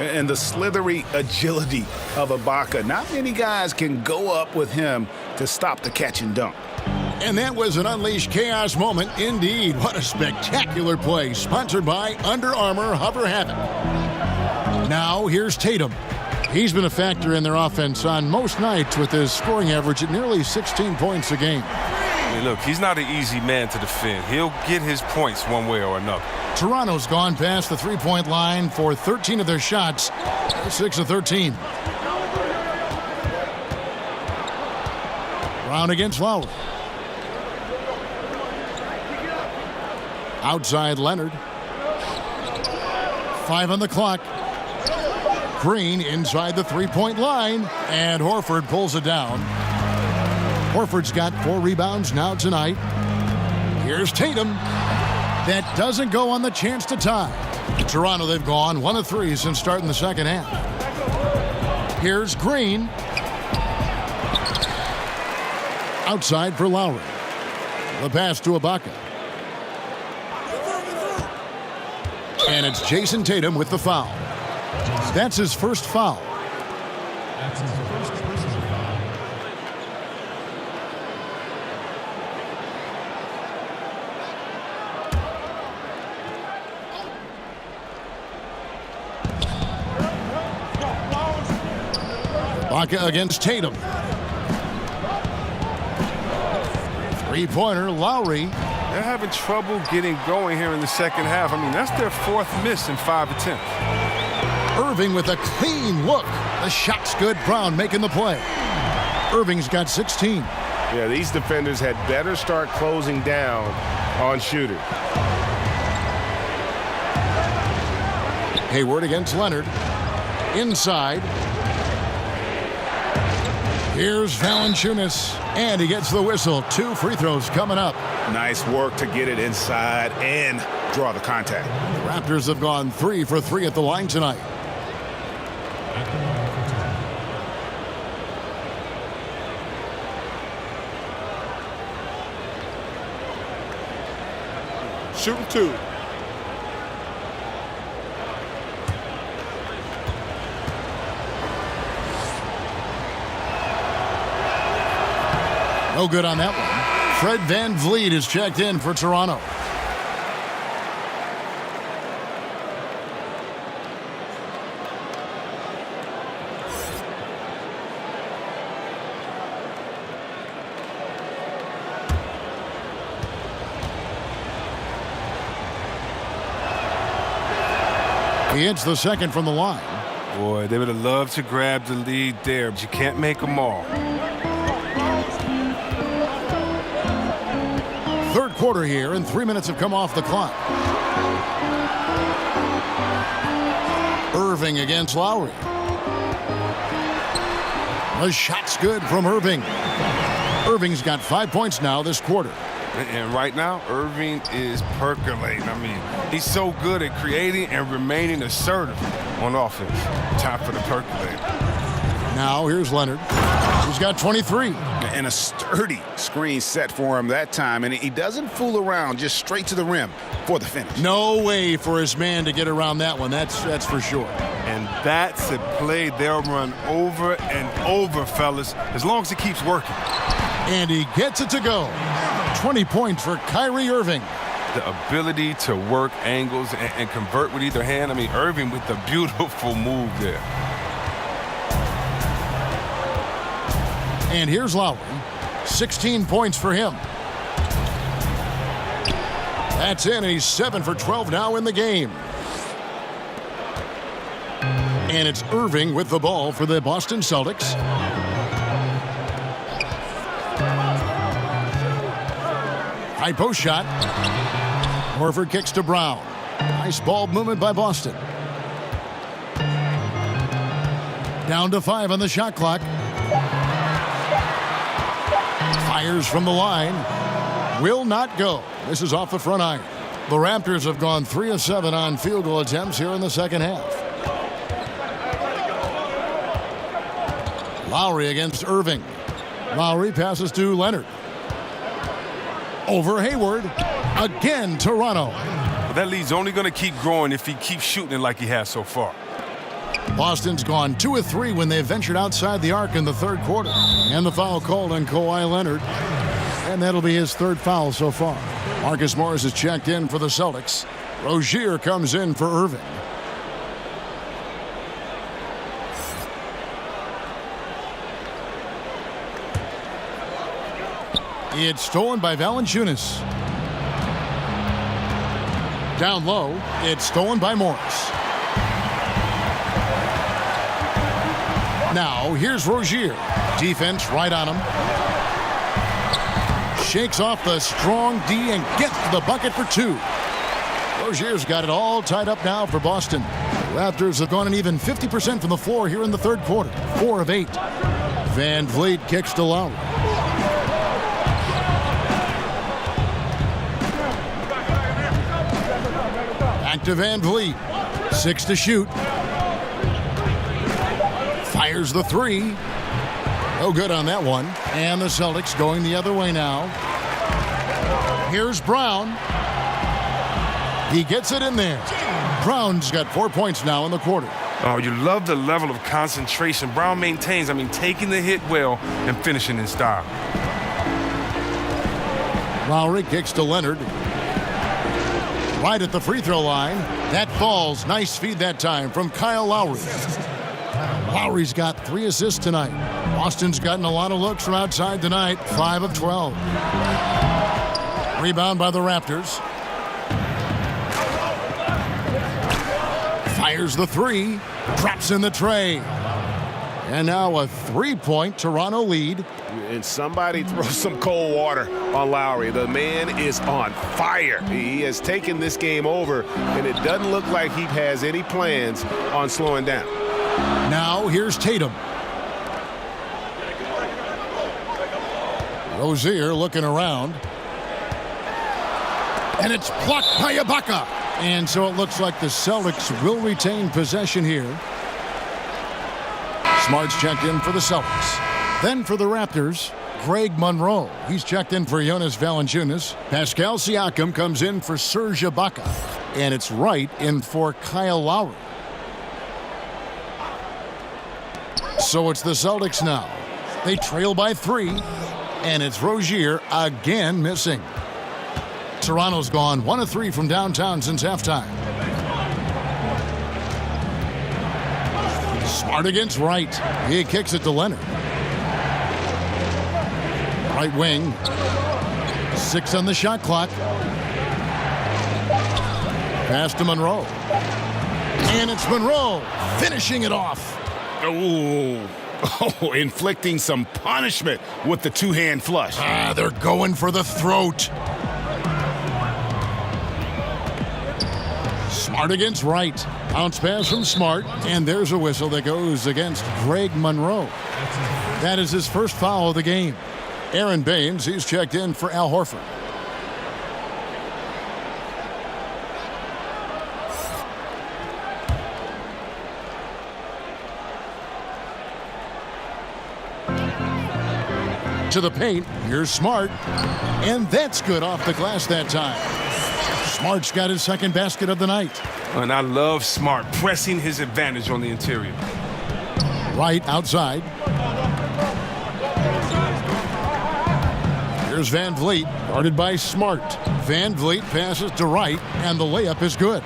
And the slithery agility of Ibaka. Not many guys can go up with him to stop the catch and dunk. And that was an Unleashed Chaos moment indeed. What a spectacular play. Sponsored by Under Armour Hover Havoc. Now here's Tatum. He's been a factor in their offense on most nights with his scoring average at nearly 16 points a game. I mean, look, he's not an easy man to defend. He'll get his points one way or another. Toronto's gone past the three-point line for 13 of their shots. 6 of 13. Brown against Lowry. Outside Leonard. 5 on the clock. Green inside the three-point line, and Horford pulls it down. Horford's got 4 rebounds now tonight. Here's Tatum. That doesn't go on the chance to tie. Toronto, they've gone 1 of 3 since starting the second half. Here's Green. Outside for Lowry. The pass to Ibaka. And it's Jason Tatum with the foul. That's his first foul. That's his first personal foul. Ibaka against Tatum. Three-pointer, Lowry. They're having trouble getting going here in the second half. I mean, that's their 4th miss in 5 attempts. Irving with a clean look. The shot's good. Brown making the play. Irving's got 16. Yeah, these defenders had better start closing down on shooters. Hayward against Leonard. Inside. Here's Valanciunas. And he gets the whistle. 2 free throws coming up. Nice work to get it inside and draw the contact. The Raptors have gone 3 for 3 at the line tonight. Shooting 2. No good on that one. Fred VanVleet is checked in for Toronto. He hits the second from the line. Boy, they would have loved to grab the lead there, but you can't make them all. Third quarter here, and 3 minutes have come off the clock. Irving against Lowry. The shot's good from Irving. Irving's got 5 points now this quarter. And right now, Irving is percolating. I mean, he's so good at creating and remaining assertive on offense. Time for the percolator. Now here's Leonard. He's got 23. And a sturdy screen set for him that time. And he doesn't fool around, just straight to the rim for the finish. No way for his man to get around that one. That's for sure. And that's a play they'll run over and over, fellas, as long as he keeps working. And he gets it to go. 20 points for Kyrie Irving. The ability to work angles and convert with either hand. I mean, Irving with the beautiful move there. And here's Lowry. 16 points for him. That's in, and he's 7 for 12 now in the game. And it's Irving with the ball for the Boston Celtics. High post shot. Horford kicks to Brown. Nice ball movement by Boston. Down to 5 on the shot clock. Fires from the line. Will not go. This is off the front iron. The Raptors have gone 3 of 7 on field goal attempts here in the second half. Lowry against Irving. Lowry passes to Leonard. Over Hayward. Again, Toronto. But that lead's only going to keep growing if he keeps shooting it like he has so far. Boston's gone 2 of 3 when they ventured outside the arc in the third quarter. And the foul called on Kawhi Leonard. And that'll be his third foul so far. Marcus Morris is checked in for the Celtics. Rozier comes in for Irving. It's stolen by Valanciunas. Down low, it's stolen by Morris. Now, here's Rozier. Defense right on him. Shakes off the strong D and gets the bucket for 2. Rozier's got it all tied up now for Boston. The Raptors have gone an even 50% from the floor here in the third quarter. 4 of 8. Van Vliet kicks to Lowry. Back to Van Vliet. 6 to shoot. Fires the 3. No good on that one. And the Celtics going the other way now. Here's Brown. He gets it in there. Brown's got 4 points now in the quarter. Oh, you love the level of concentration Brown maintains. I mean, taking the hit well and finishing in style. Lowry kicks to Leonard. Right at the free throw line. That falls. Nice feed that time from Kyle Lowry. Lowry's got 3 assists tonight. Boston's gotten a lot of looks from outside tonight. 5 of 12. Rebound by the Raptors. Fires the 3. Drops in the tray. And now a 3-point Toronto lead. And somebody throw some cold water on Lowry. The man is on fire. He has taken this game over, and it doesn't look like he has any plans on slowing down. Now here's Tatum. Rozier looking around. And it's blocked by Ibaka. And so it looks like the Celtics will retain possession here. Smart's checked in for the Celtics. Then for the Raptors, Greg Monroe. He's checked in for Jonas Valanciunas. Pascal Siakam comes in for Serge Ibaka. And it's Wright in for Kyle Lowry. So it's the Celtics now. They trail by 3. And it's Rozier again missing. Toronto's gone 1 of 3 from downtown since halftime. Smart against Wright. He kicks it to Leonard. Right wing. 6 on the shot clock. Pass to Monroe. And it's Monroe finishing it off. Oh, inflicting some punishment with the two-hand flush. They're going for the throat. Smart against Wright. Bounce pass from Smart, and there's a whistle that goes against Greg Monroe. That is his first foul of the game. Aaron Baines, he's checked in for Al Horford. To the paint, here's Smart, and that's good off the glass that time. Smart's got his second basket of the night. And I love Smart pressing his advantage on the interior. Right outside. Here's Van Vliet, guarded by Smart. Van Vliet passes to Wright, and the layup is good.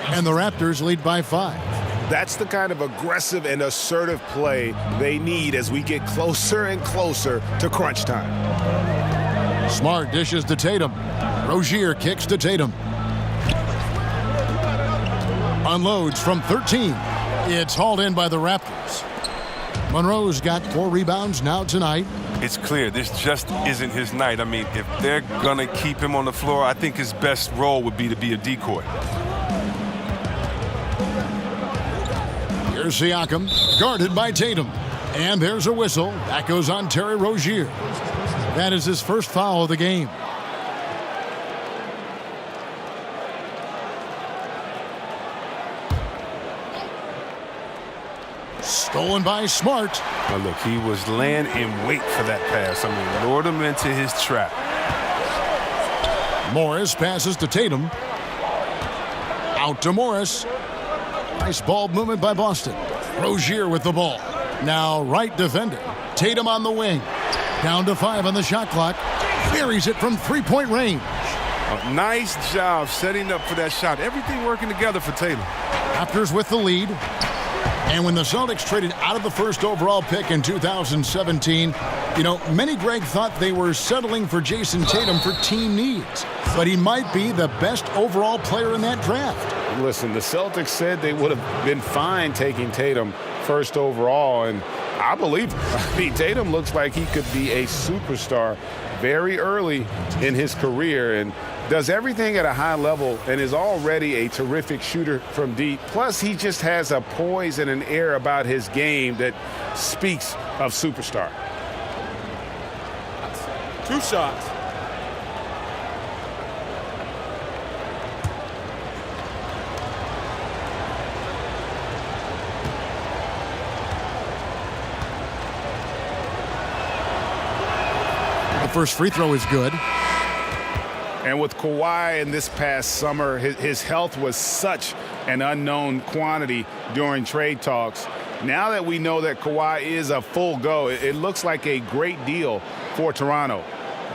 And the Raptors lead by 5. That's the kind of aggressive and assertive play they need as we get closer and closer to crunch time. Smart dishes to Tatum. Rozier kicks to Tatum. Unloads from 13. It's hauled in by the Raptors. Monroe's got 4 rebounds now tonight. It's clear this just isn't his night. I mean, if they're going to keep him on the floor, I think his best role would be to be a decoy. Here's Siakam, guarded by Tatum. And there's a whistle. That goes on Terry Rozier. That is his first foul of the game. Stolen by Smart. Now look, he was laying in wait for that pass. I mean, lured him into his trap. Morris passes to Tatum. Out to Morris. Nice ball movement by Boston. Rozier with the ball. Now Wright defending. Tatum on the wing. Down to 5 on the shot clock. Buries it from three-point range. Nice job setting up for that shot. Everything working together for Tatum. Raptors with the lead. And when the Celtics traded out of the first overall pick in 2017, many, Greg, thought they were settling for Jason Tatum for team needs. But he might be the best overall player in that draft. Listen, the Celtics said they would have been fine taking Tatum first overall, and I believe him. I mean, Tatum looks like he could be a superstar very early in his career and does everything at a high level and is already a terrific shooter from deep. Plus, he just has a poise and an air about his game that speaks of superstar. 2 shots. The first free throw is good. And with Kawhi in this past summer, his health was such an unknown quantity during trade talks. Now that we know that Kawhi is a full go, it looks like a great deal for Toronto.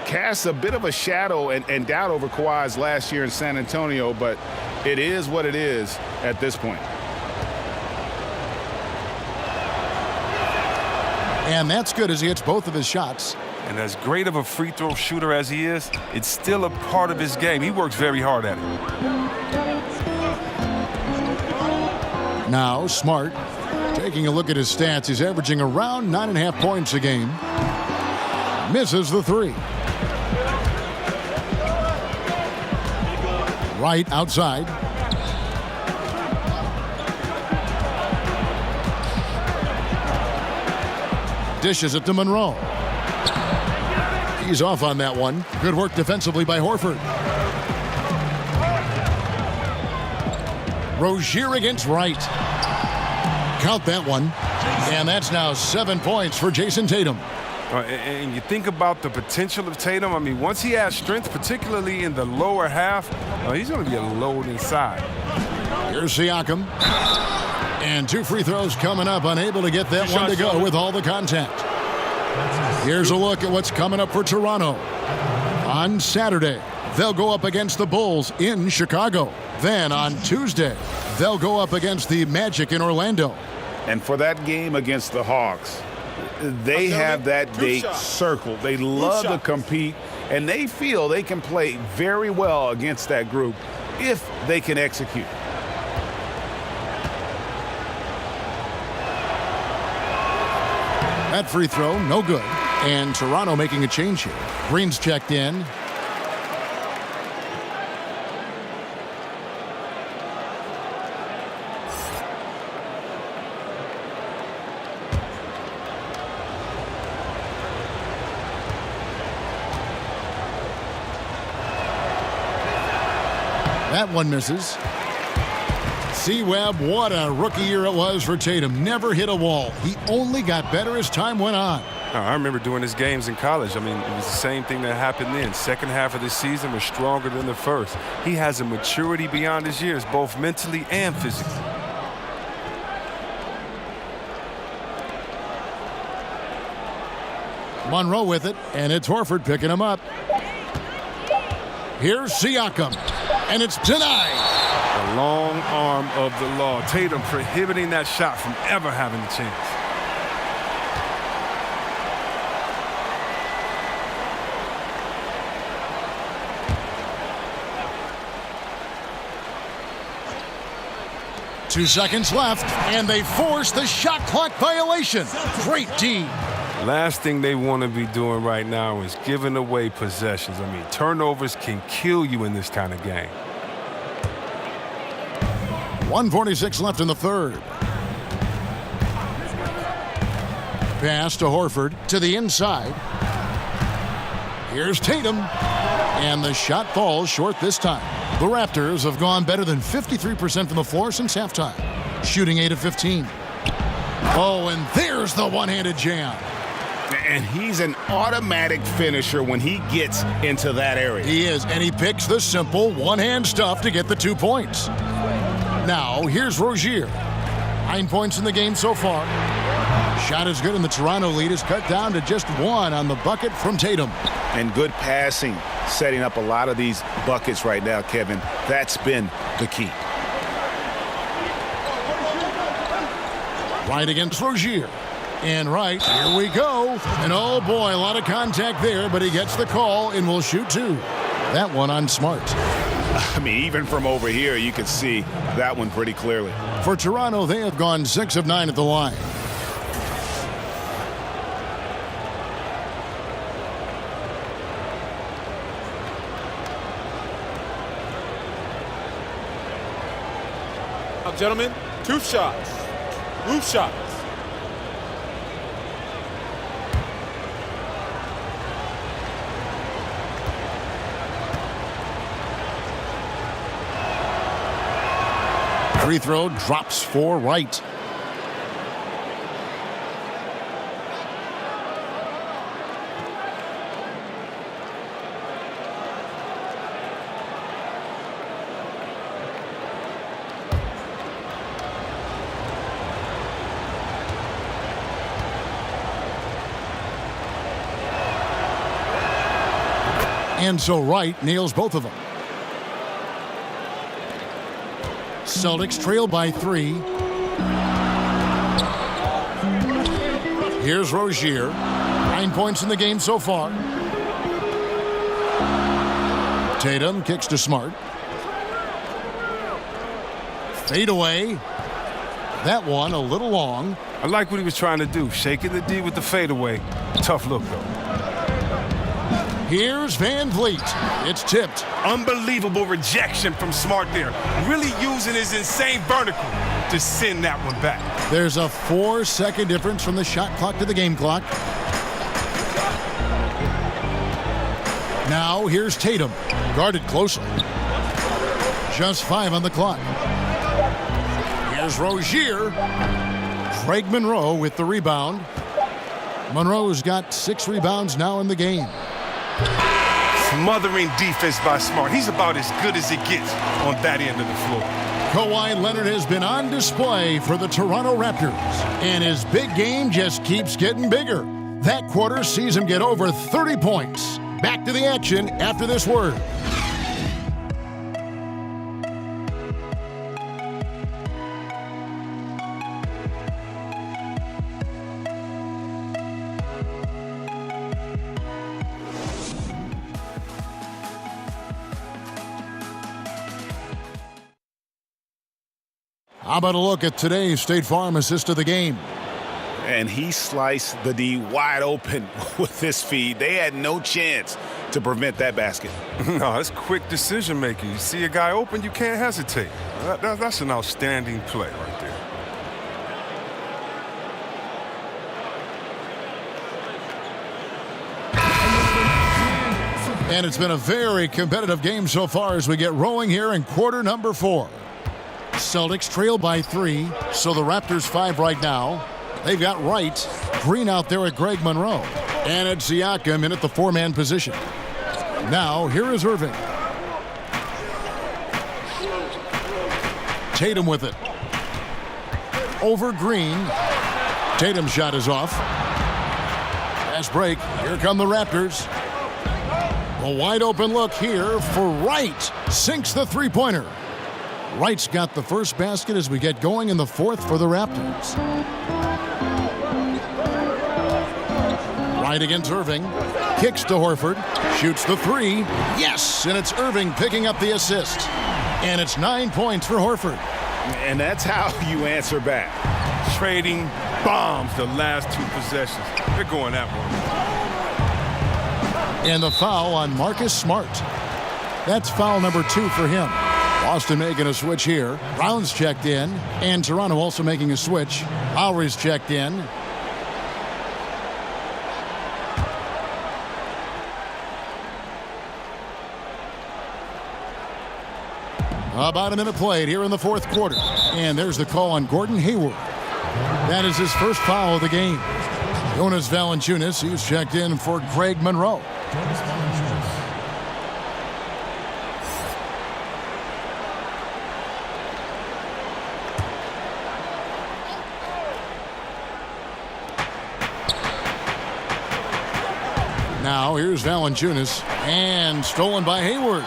Casts a bit of a shadow and doubt over Kawhi's last year in San Antonio, but it is what it is at this point. And that's good as he hits both of his shots. And as great of a free throw shooter as he is, it's still a part of his game. He works very hard at it. Now Smart, taking a look at his stats, he's averaging around 9.5 points a game. Misses the 3. Right outside. Dishes it to Monroe. He's off on that one. Good work defensively by Horford. Rozier against Wright. Count that one. And that's now 7 points for Jason Tatum. And you think about the potential of Tatum. I mean, once he has strength, particularly in the lower half, he's going to be a load inside. Here's Siakam. And 2 free throws coming up. Unable to get that one to go with all the contact. Here's a look at what's coming up for Toronto. On Saturday, they'll go up against the Bulls in Chicago. Then on Tuesday, they'll go up against the Magic in Orlando. And for that game against the Hawks, they have that date circled. They love to compete, and they feel they can play very well against that group if they can execute. That free throw, no good. And Toronto making a change here. Green's checked in. That one misses. C-Webb, what a rookie year it was for Tatum. Never hit a wall. He only got better as time went on. I remember doing his games in college. I mean, it was the same thing that happened then. Second half of the season was stronger than the first. He has a maturity beyond his years, both mentally and physically. Monroe with it, and it's Horford picking him up. Here's Siakam, and it's denied. The long arm of the law. Tatum prohibiting that shot from ever having a chance. Two seconds left, and they force the shot clock violation. Great D. Last thing they want to be doing right now is giving away possessions. I mean, turnovers can kill you in this kind of game. 1:46 left in the third. Pass to Horford to the inside. Here's Tatum. And the shot falls short this time. The Raptors have gone better than 53% from the floor since halftime, shooting 8 of 15. Oh, and there's the one-handed jam. And he's an automatic finisher when he gets into that area. He is, and he picks the simple one-hand stuff to get the 2 points. Now, here's Rozier. 9 points in the game so far. Shot is good, and the Toronto lead is cut down to just 1 on the bucket from Tatum. And good passing, setting up a lot of these buckets right now, Kevin. That's been the key. Right against Rozier. And right, here we go. And oh boy, a lot of contact there, but he gets the call and will shoot 2. That one on Smart. I mean, even from over here, you can see that one pretty clearly. For Toronto, they have gone 6 of 9 at the line. Now, gentlemen, 2 shots. Roof shots. Free throw drops for Wright. And so Wright nails both of them. Celtics trail by 3. Here's Rozier. 9 points in the game so far. Tatum kicks to Smart. Fade away. That one a little long. I like what he was trying to do. Shaking the D with the fadeaway. Tough look, though. Here's Van Vliet. It's tipped. Unbelievable rejection from Smart there. Really using his insane vertical to send that one back. There's a 4-second difference from the shot clock to the game clock. Now here's Tatum. Guarded closely. Just 5 on the clock. Here's Rozier. Craig Monroe with the rebound. Monroe's got 6 rebounds now in the game. Smothering defense by Smart. He's about as good as it gets on that end of the floor. Kawhi Leonard has been on display for the Toronto Raptors, and his big game just keeps getting bigger. That quarter sees him get over 30 points. Back to the action after this word. How about a look at today's State Farm assist of the game? And he sliced the D wide open with his feed. They had no chance to prevent that basket. No, it's quick decision making. You see a guy open, you can't hesitate. That's an outstanding play right there. And it's been a very competitive game so far as we get rolling here in quarter number 4. Celtics trail by 3, so the Raptors 5 right now. They've got Wright, Green out there at Greg Monroe, and it's Siakam in at the 4-man position. Now, here is Irving. Tatum with it. Over Green. Tatum's shot is off. Fast break. Here come the Raptors. A wide open look here for Wright. Sinks the three-pointer. Wright's got the first basket as we get going in the 4th for the Raptors. Wright against Irving. Kicks to Horford. Shoots the 3. Yes! And it's Irving picking up the assist. And it's 9 points for Horford. And that's how you answer back. Trading bombs the last 2 possessions. They're going that one. And the foul on Marcus Smart. That's foul number 2 for him. Boston making a switch here. Brown's checked in. And Toronto also making a switch. Lowry's checked in. About a minute played here in the 4th quarter. And there's the call on Gordon Hayward. That is his first foul of the game. Jonas Valanciunas, he's checked in for Greg Monroe. Now here's Valanciunas, and stolen by Hayward.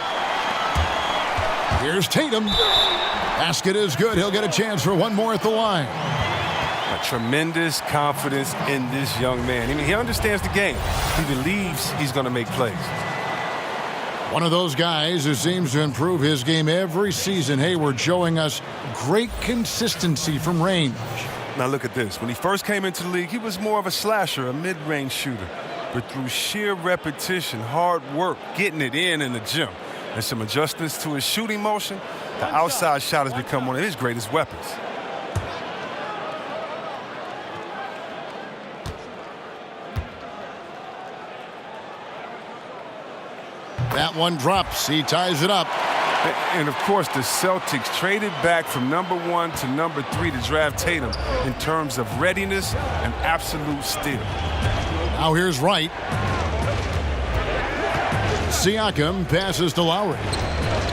Here's Tatum. Basket is good. He'll get a chance for one more at the line. A tremendous confidence in this young man. I mean, he understands the game. He believes he's going to make plays. One of those guys who seems to improve his game every season. Hayward showing us great consistency from range. Now look at this. When he first came into the league, he was more of a slasher, a mid-range shooter. But through sheer repetition, hard work, getting it in the gym, and some adjustments to his shooting motion, the outside shot has become one of his greatest weapons. That one drops. He ties it up. And, of course, the Celtics traded back from number 1 to number 3 to draft Tatum in terms of readiness and absolute steal. Now here's Wright. Siakam passes to Lowry.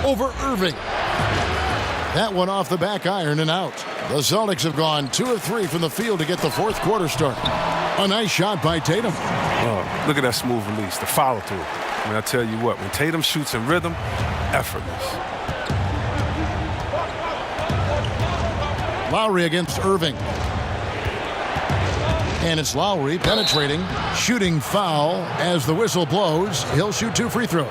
Over Irving. That one off the back iron and out. The Celtics have gone 2 of 3 from the field to get the 4th quarter started. A nice shot by Tatum. Oh, look at that smooth release, the follow through. I mean, I tell you what, when Tatum shoots in rhythm, effortless. Lowry against Irving. And it's Lowry penetrating, shooting foul as the whistle blows. He'll shoot 2 free throws.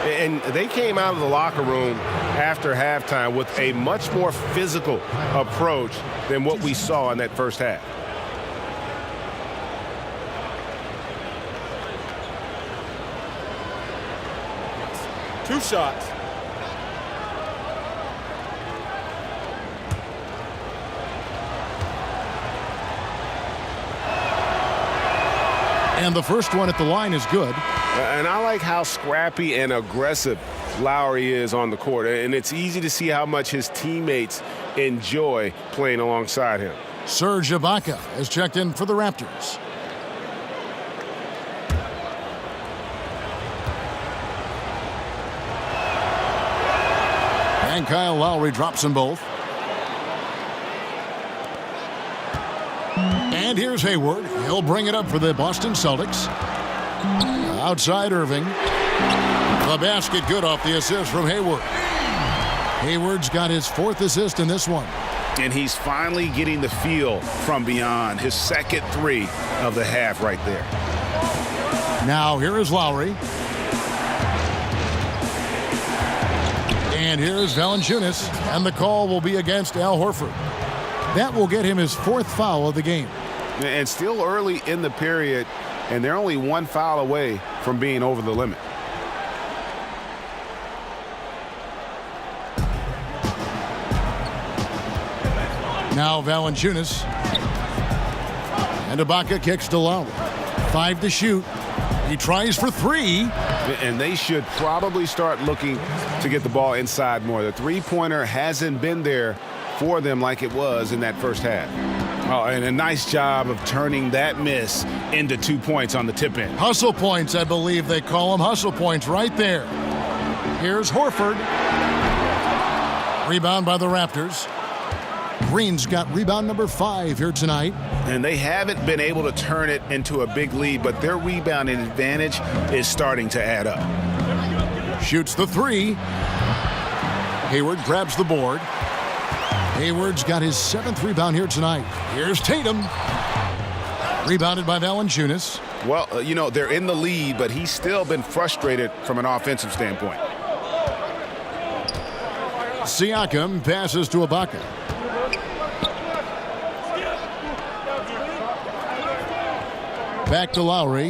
And they came out of the locker room after halftime with a much more physical approach than what we saw in that first half. Two shots. And the first one at the line is good. And I like how scrappy and aggressive Lowry is on the court. And it's easy to see how much his teammates enjoy playing alongside him. Serge Ibaka has checked in for the Raptors. And Kyle Lowry drops them both. And here's Hayward. He'll bring it up for the Boston Celtics. Outside Irving. The basket good off the assist from Hayward. Hayward's got his 4th assist in this one. And he's finally getting the feel from beyond. His second 3 of the half right there. Now here is Lowry. And here's Valanciunas. And the call will be against Al Horford. That will get him his 4th foul of the game. And still early in the period, and they're only one foul away from being over the limit. Now Valanciunas. And Ibaka kicks to Lowry. 5 to shoot. He tries for 3. And they should probably start looking to get the ball inside more. The three-pointer hasn't been there for them like it was in that first half. Oh, and a nice job of turning that miss into 2 points on the tip-in. Hustle points, I believe they call them. Hustle points right there. Here's Horford. Rebound by the Raptors. Green's got rebound number 5 here tonight. And they haven't been able to turn it into a big lead, but their rebounding advantage is starting to add up. Shoots the 3. Hayward grabs the board. Hayward's got his 7th rebound here tonight. Here's Tatum. Rebounded by Valanciunas. Well, they're in the lead, but he's still been frustrated from an offensive standpoint. Siakam passes to Ibaka. Back to Lowry.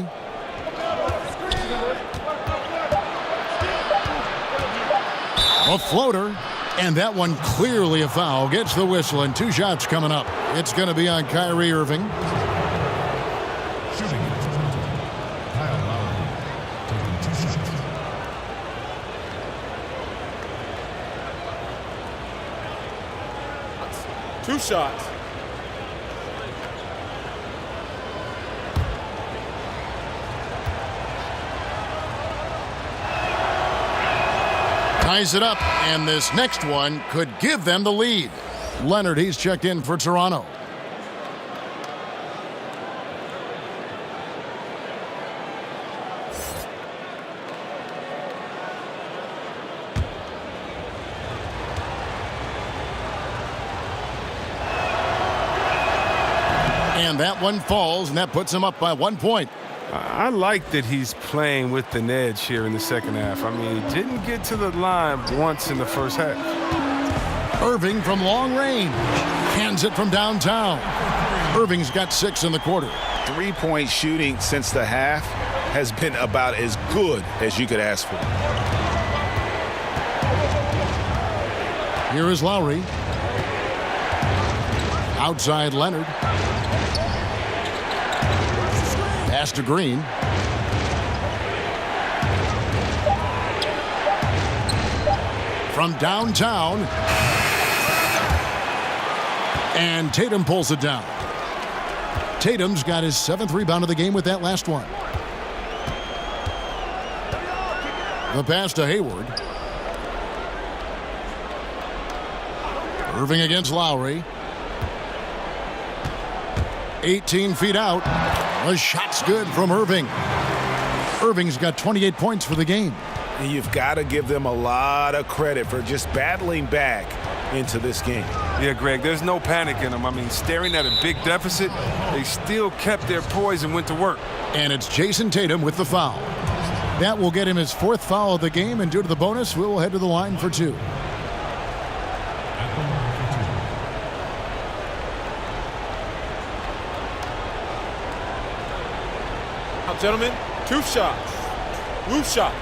A floater. And that one clearly a foul. Gets the whistle, and 2 shots coming up. It's going to be on Kyrie Irving. Shooting Kyle Lowry taking 2 shots. Two shots. Ties it up, and this next one could give them the lead. Leonard, he's checked in for Toronto. And that one falls, and that puts him up by 1 point. I like that he's playing with an edge here in the second half. I mean, he didn't get to the line once in the first half. Irving from long range. Hands it from downtown. Irving's got 6 in the quarter. 3-point shooting since the half has been about as good as you could ask for. Here is Lowry. Outside Leonard. Pass to Green. From downtown. And Tatum pulls it down. Tatum's got his 7th rebound of the game with that last one. The pass to Hayward. Irving against Lowry. 18 feet out. The shot's good from Irving. Irving's got 28 points for the game. And you've got to give them a lot of credit for just battling back into this game. Yeah, Greg, there's no panic in them. I mean, staring at a big deficit, they still kept their poise and went to work. And it's Jason Tatum with the foul. That will get him his 4th foul of the game, and due to the bonus, we will head to the line for 2. Gentlemen, 2 shots. Loose shots.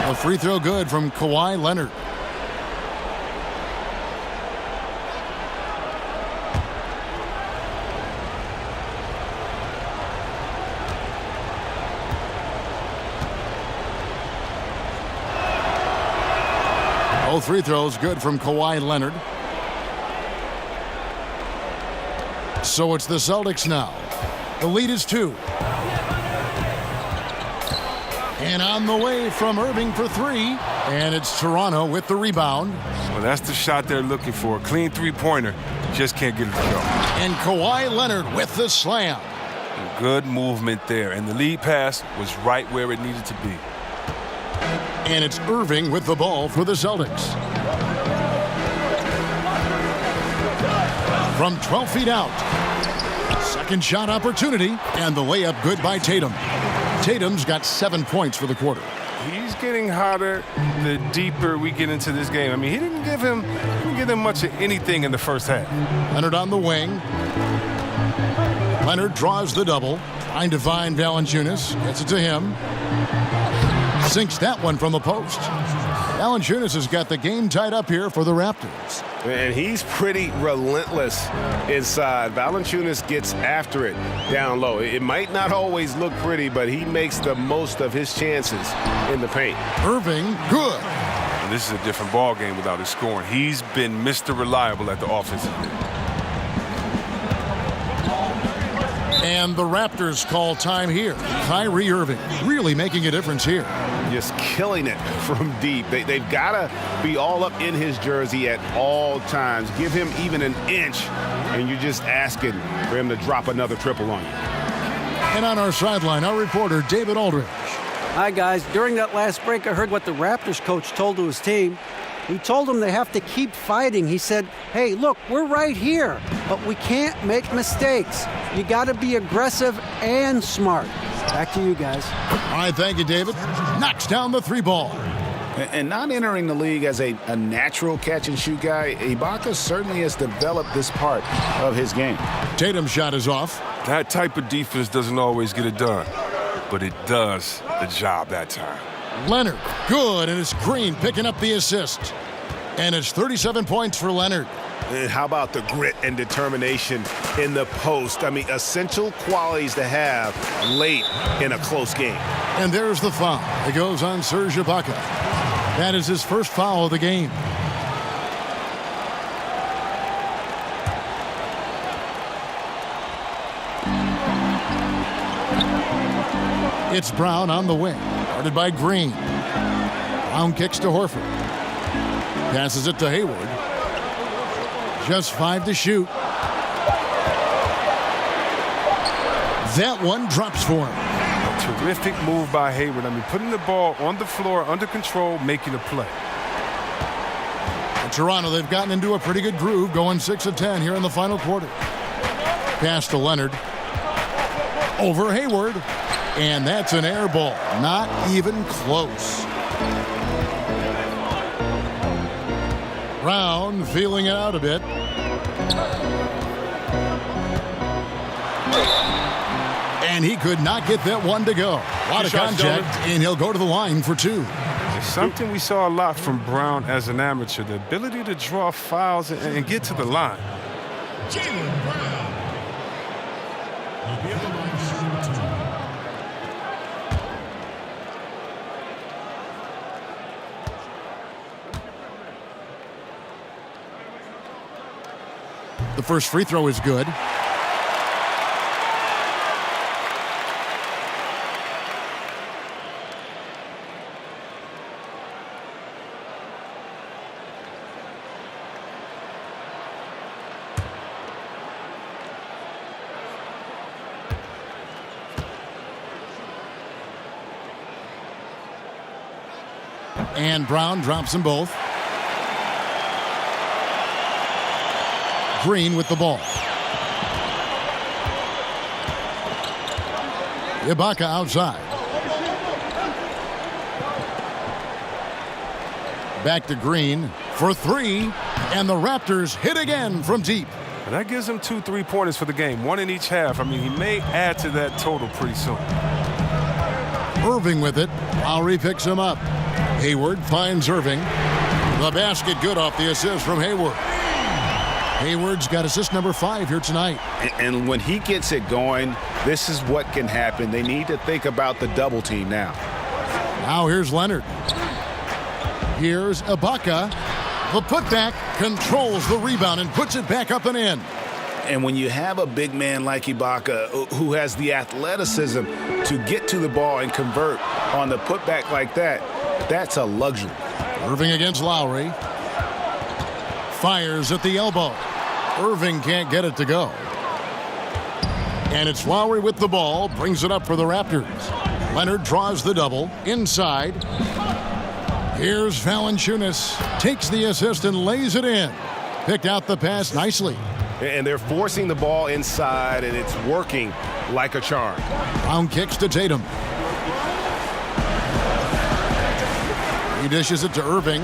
A free throw good from Kawhi Leonard. Both free throws good from Kawhi Leonard. So it's the Celtics now. The lead is 2. And on the way from Irving for 3. And it's Toronto with the rebound. Well, that's the shot they're looking for. Clean 3-pointer. Just can't get it to go. And Kawhi Leonard with the slam. Good movement there. And the lead pass was right where it needed to be. And it's Irving with the ball for the Celtics. From 12 feet out. Second shot opportunity, and the layup good by Tatum. Tatum's got 7 points for the quarter. He's getting hotter the deeper we get into this game. I mean, he didn't give him much of anything in the first half. Leonard on the wing. Leonard draws the double. Trying to find Valanciunas. Gets it to him. Sinks that one from the post. Valanciunas has got the game tied up here for the Raptors. And he's pretty relentless inside. Valanciunas gets after it down low. It might not always look pretty, but he makes the most of his chances in the paint. Irving, good. And this is a different ball game without his scoring. He's been Mr. Reliable at the offensive end. And the Raptors call time here. Kyrie Irving really making a difference here. Just killing it from deep. They've got to be all up in his jersey at all times. Give him even an inch, and you're just asking for him to drop another triple on you. And on our sideline, our reporter, David Aldridge. Hi, guys. During that last break, I heard what the Raptors coach told to his team. He told them they have to keep fighting. He said, hey, look, we're right here, but we can't make mistakes. You got to be aggressive and smart. Back to you guys. All right, thank you, David. Knocks down the 3 ball. And not entering the league as a natural catch-and-shoot guy, Ibaka certainly has developed this part of his game. Tatum's shot is off. That type of defense doesn't always get it done, but it does the job that time. Leonard, good, and it's Green picking up the assist. And it's 37 points for Leonard. And how about the grit and determination in the post? I mean, essential qualities to have late in a close game. And there's the foul. It goes on Serge Ibaka. That is his first foul of the game. It's Brown on the wing. Guarded by Green. Brown kicks to Horford. Passes it to Hayward. Just 5 to shoot. That one drops for him. A terrific move by Hayward. I mean, putting the ball on the floor, under control, making a play. In Toronto, they've gotten into a pretty good groove, going 6 of 10 here in the final quarter. Pass to Leonard. Over Hayward. And that's an air ball. Not even close. Brown feeling it out a bit. And he could not get that one to go. A lot of contact, and he'll go to the line for 2. It's something we saw a lot from Brown as an amateur, the ability to draw fouls and get to the line. Jaylen Brown will be at the line shooting 2. The first free throw is good. And Brown drops them both. Green with the ball. Ibaka outside. Back to Green for 3. And the Raptors hit again from deep. That gives him 2 3-pointers for the game, 1 in each half. I mean, he may add to that total pretty soon. Irving with it. Lowry picks him up. Hayward finds Irving. The basket good off the assist from Hayward. Hayward's got assist number 5 here tonight. And when he gets it going, this is what can happen. They need to think about the double team now. Now here's Leonard. Here's Ibaka. The putback controls the rebound and puts it back up and in. And when you have a big man like Ibaka who has the athleticism to get to the ball and convert on the putback like that, that's a luxury. Irving against Lowry. Fires at the elbow. Irving can't get it to go. And it's Lowry with the ball. Brings it up for the Raptors. Leonard draws the double. Inside. Here's Valanciunas. Takes the assist and lays it in. Picked out the pass nicely. and they're forcing the ball inside, and it's working like a charm. Brown kicks to Tatum. He dishes it to Irving.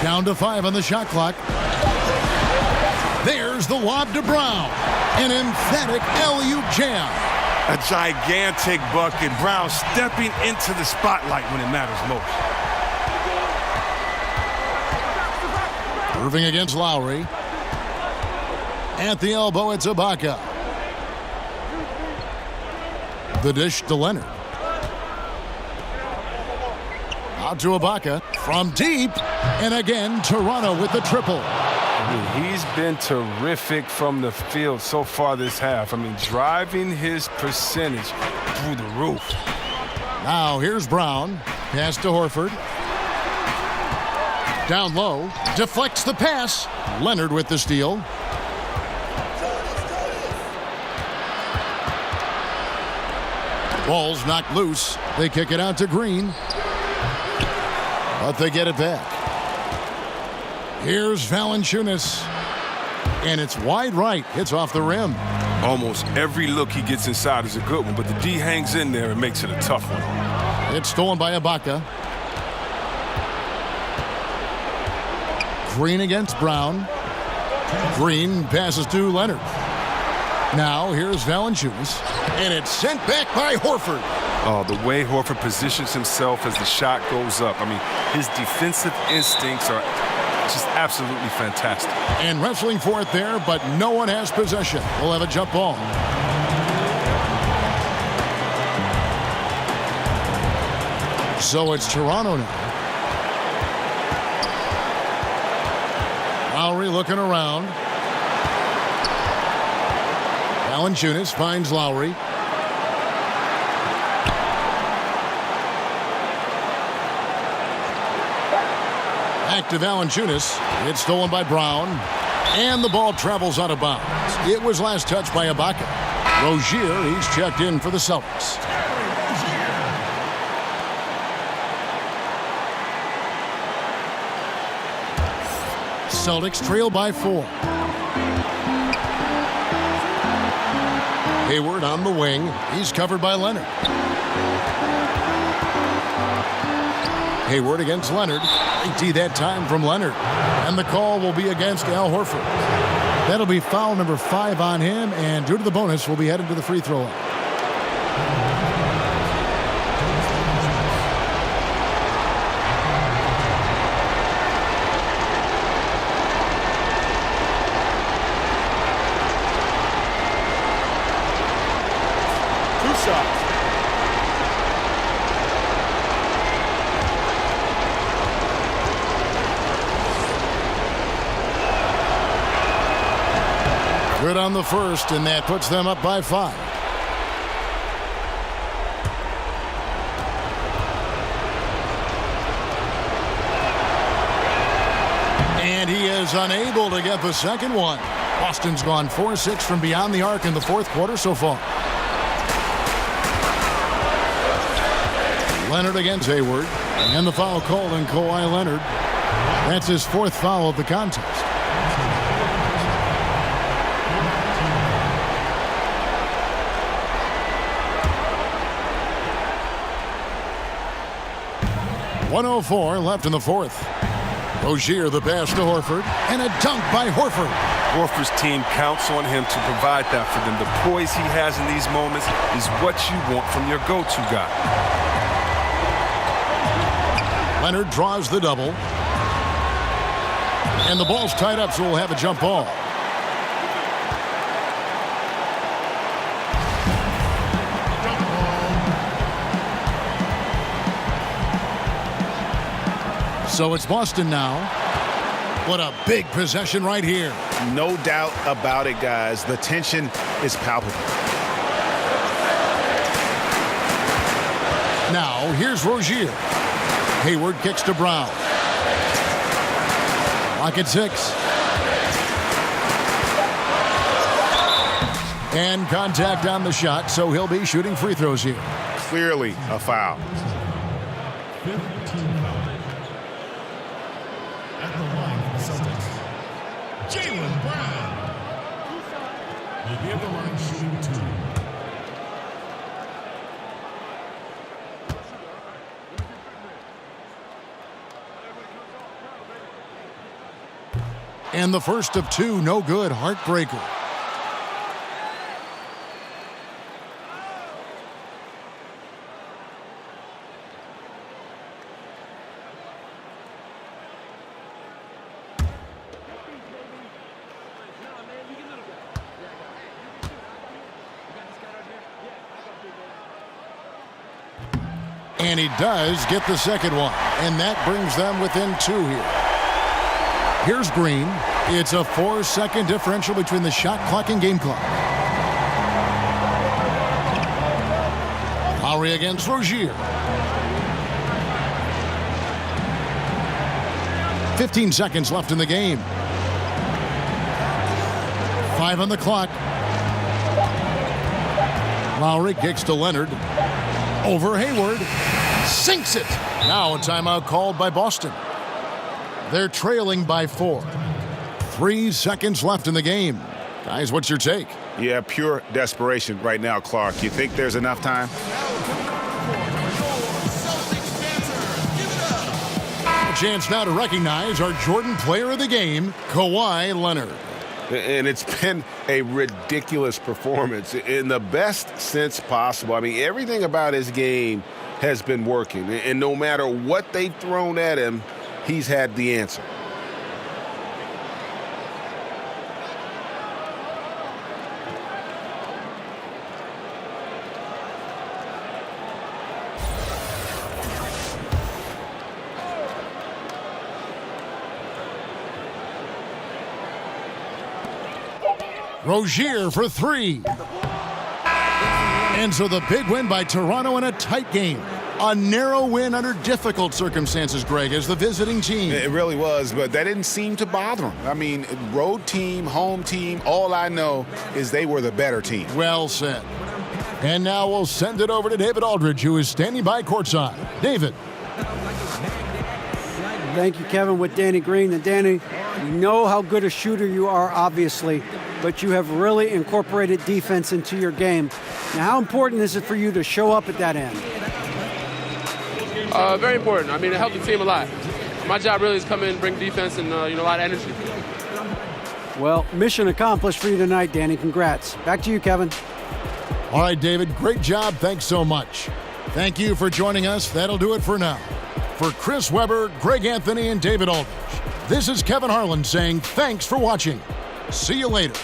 Down to 5 on the shot clock. There's the lob to Brown. An emphatic alley-oop jam. A gigantic bucket. Brown stepping into the spotlight when it matters most. Irving against Lowry. At the elbow, it's Ibaka. The dish to Leonard. Out to Ibaka from deep. And again, Toronto with the triple. He's been terrific from the field so far this half. Driving his percentage through the roof. Now here's Brown. Pass to Horford. Down low. Deflects the pass. Leonard with the steal. Ball's knocked loose. They kick it out to Green. But they get it back. Here's Valanciunas. And it's wide right. It's off the rim. Almost every look he gets inside is a good one, but the D hangs in there and makes it a tough one. It's stolen by Ibaka. Green against Brown. Green passes to Leonard. Now here's Valanciunas. And it's sent back by Horford. Oh, the way Horford positions himself as the shot goes up. His defensive instincts are just absolutely fantastic. And wrestling for it there, but no one has possession. We'll have a jump ball. So it's Toronto now. Lowry looking around. Valanciunas finds Lowry. Back to Valanciunas. It's stolen by Brown. And the ball travels out of bounds. It was last touched by Ibaka. Rozier, he's checked in for the Celtics. Celtics trail by 4. Hayward on the wing. He's covered by Leonard. Hayward against Leonard. Empty that time from Leonard. And the call will be against Al Horford. That'll be foul number 5 on him, and due to the bonus, will be headed to the free throw line. Good on the first, and that puts them up by 5. And he is unable to get the second one. Boston's gone 4-6 from beyond the arc in the fourth quarter so far. Leonard against Hayward. And the foul called on Kawhi Leonard. That's his 4th foul of the contest. .104 left in the fourth. Rozier the pass to Horford. And a dunk by Horford. Horford's team counts on him to provide that for them. The poise he has in these moments is what you want from your go-to guy. Leonard draws the double. And the ball's tied up, so we'll have a jump ball. So it's Boston now. What a big possession right here. No doubt about it, guys. The tension is palpable. Now, here's Rozier. Hayward kicks to Brown. Lock at 6. And contact on the shot, so he'll be shooting free throws here. Clearly a foul. fifth team foul. At the line for the Celtics, Jaylen Brown. He'll be at the line shooting 2. And the first of 2, no good, heartbreaker. And he does get the second one. And that brings them within 2 here. Here's Green. It's a 4-second differential between the shot clock and game clock. Lowry against Rozier. 15 seconds left in the game. 5 on the clock. Lowry kicks to Leonard. Over Hayward. Sinks it. Now a timeout called by Boston. They're trailing by 4. 3 seconds left in the game. Guys, what's your take? Yeah, pure desperation right now, Clark. You think there's enough time? A chance now to recognize our Jordan Player of the Game, Kawhi Leonard. And it's been a ridiculous performance in the best sense possible. I mean, everything about his game has been working. And no matter what they've thrown at him, he's had the answer. Rozier for 3. And so the big win by Toronto in a tight game. A narrow win under difficult circumstances, Greg, as the visiting team. It really was, but that didn't seem to bother them. I mean, road team, home team, all I know is they were the better team. Well said. And now we'll send it over to David Aldridge, who is standing by courtside. David. Thank you, Kevin, with Danny Green. And Danny, we know how good a shooter you are, obviously, but you have really incorporated defense into your game. Now, how important is it for you to show up at that end? Very important. I mean, it helps the team a lot. My job really is come in and bring defense and, a lot of energy. Well, mission accomplished for you tonight, Danny. Congrats. Back to you, Kevin. All right, David, great job. Thanks so much. Thank you for joining us. That'll do it for now. For Chris Webber, Greg Anthony, and David Aldridge, this is Kevin Harlan saying thanks for watching. See you later.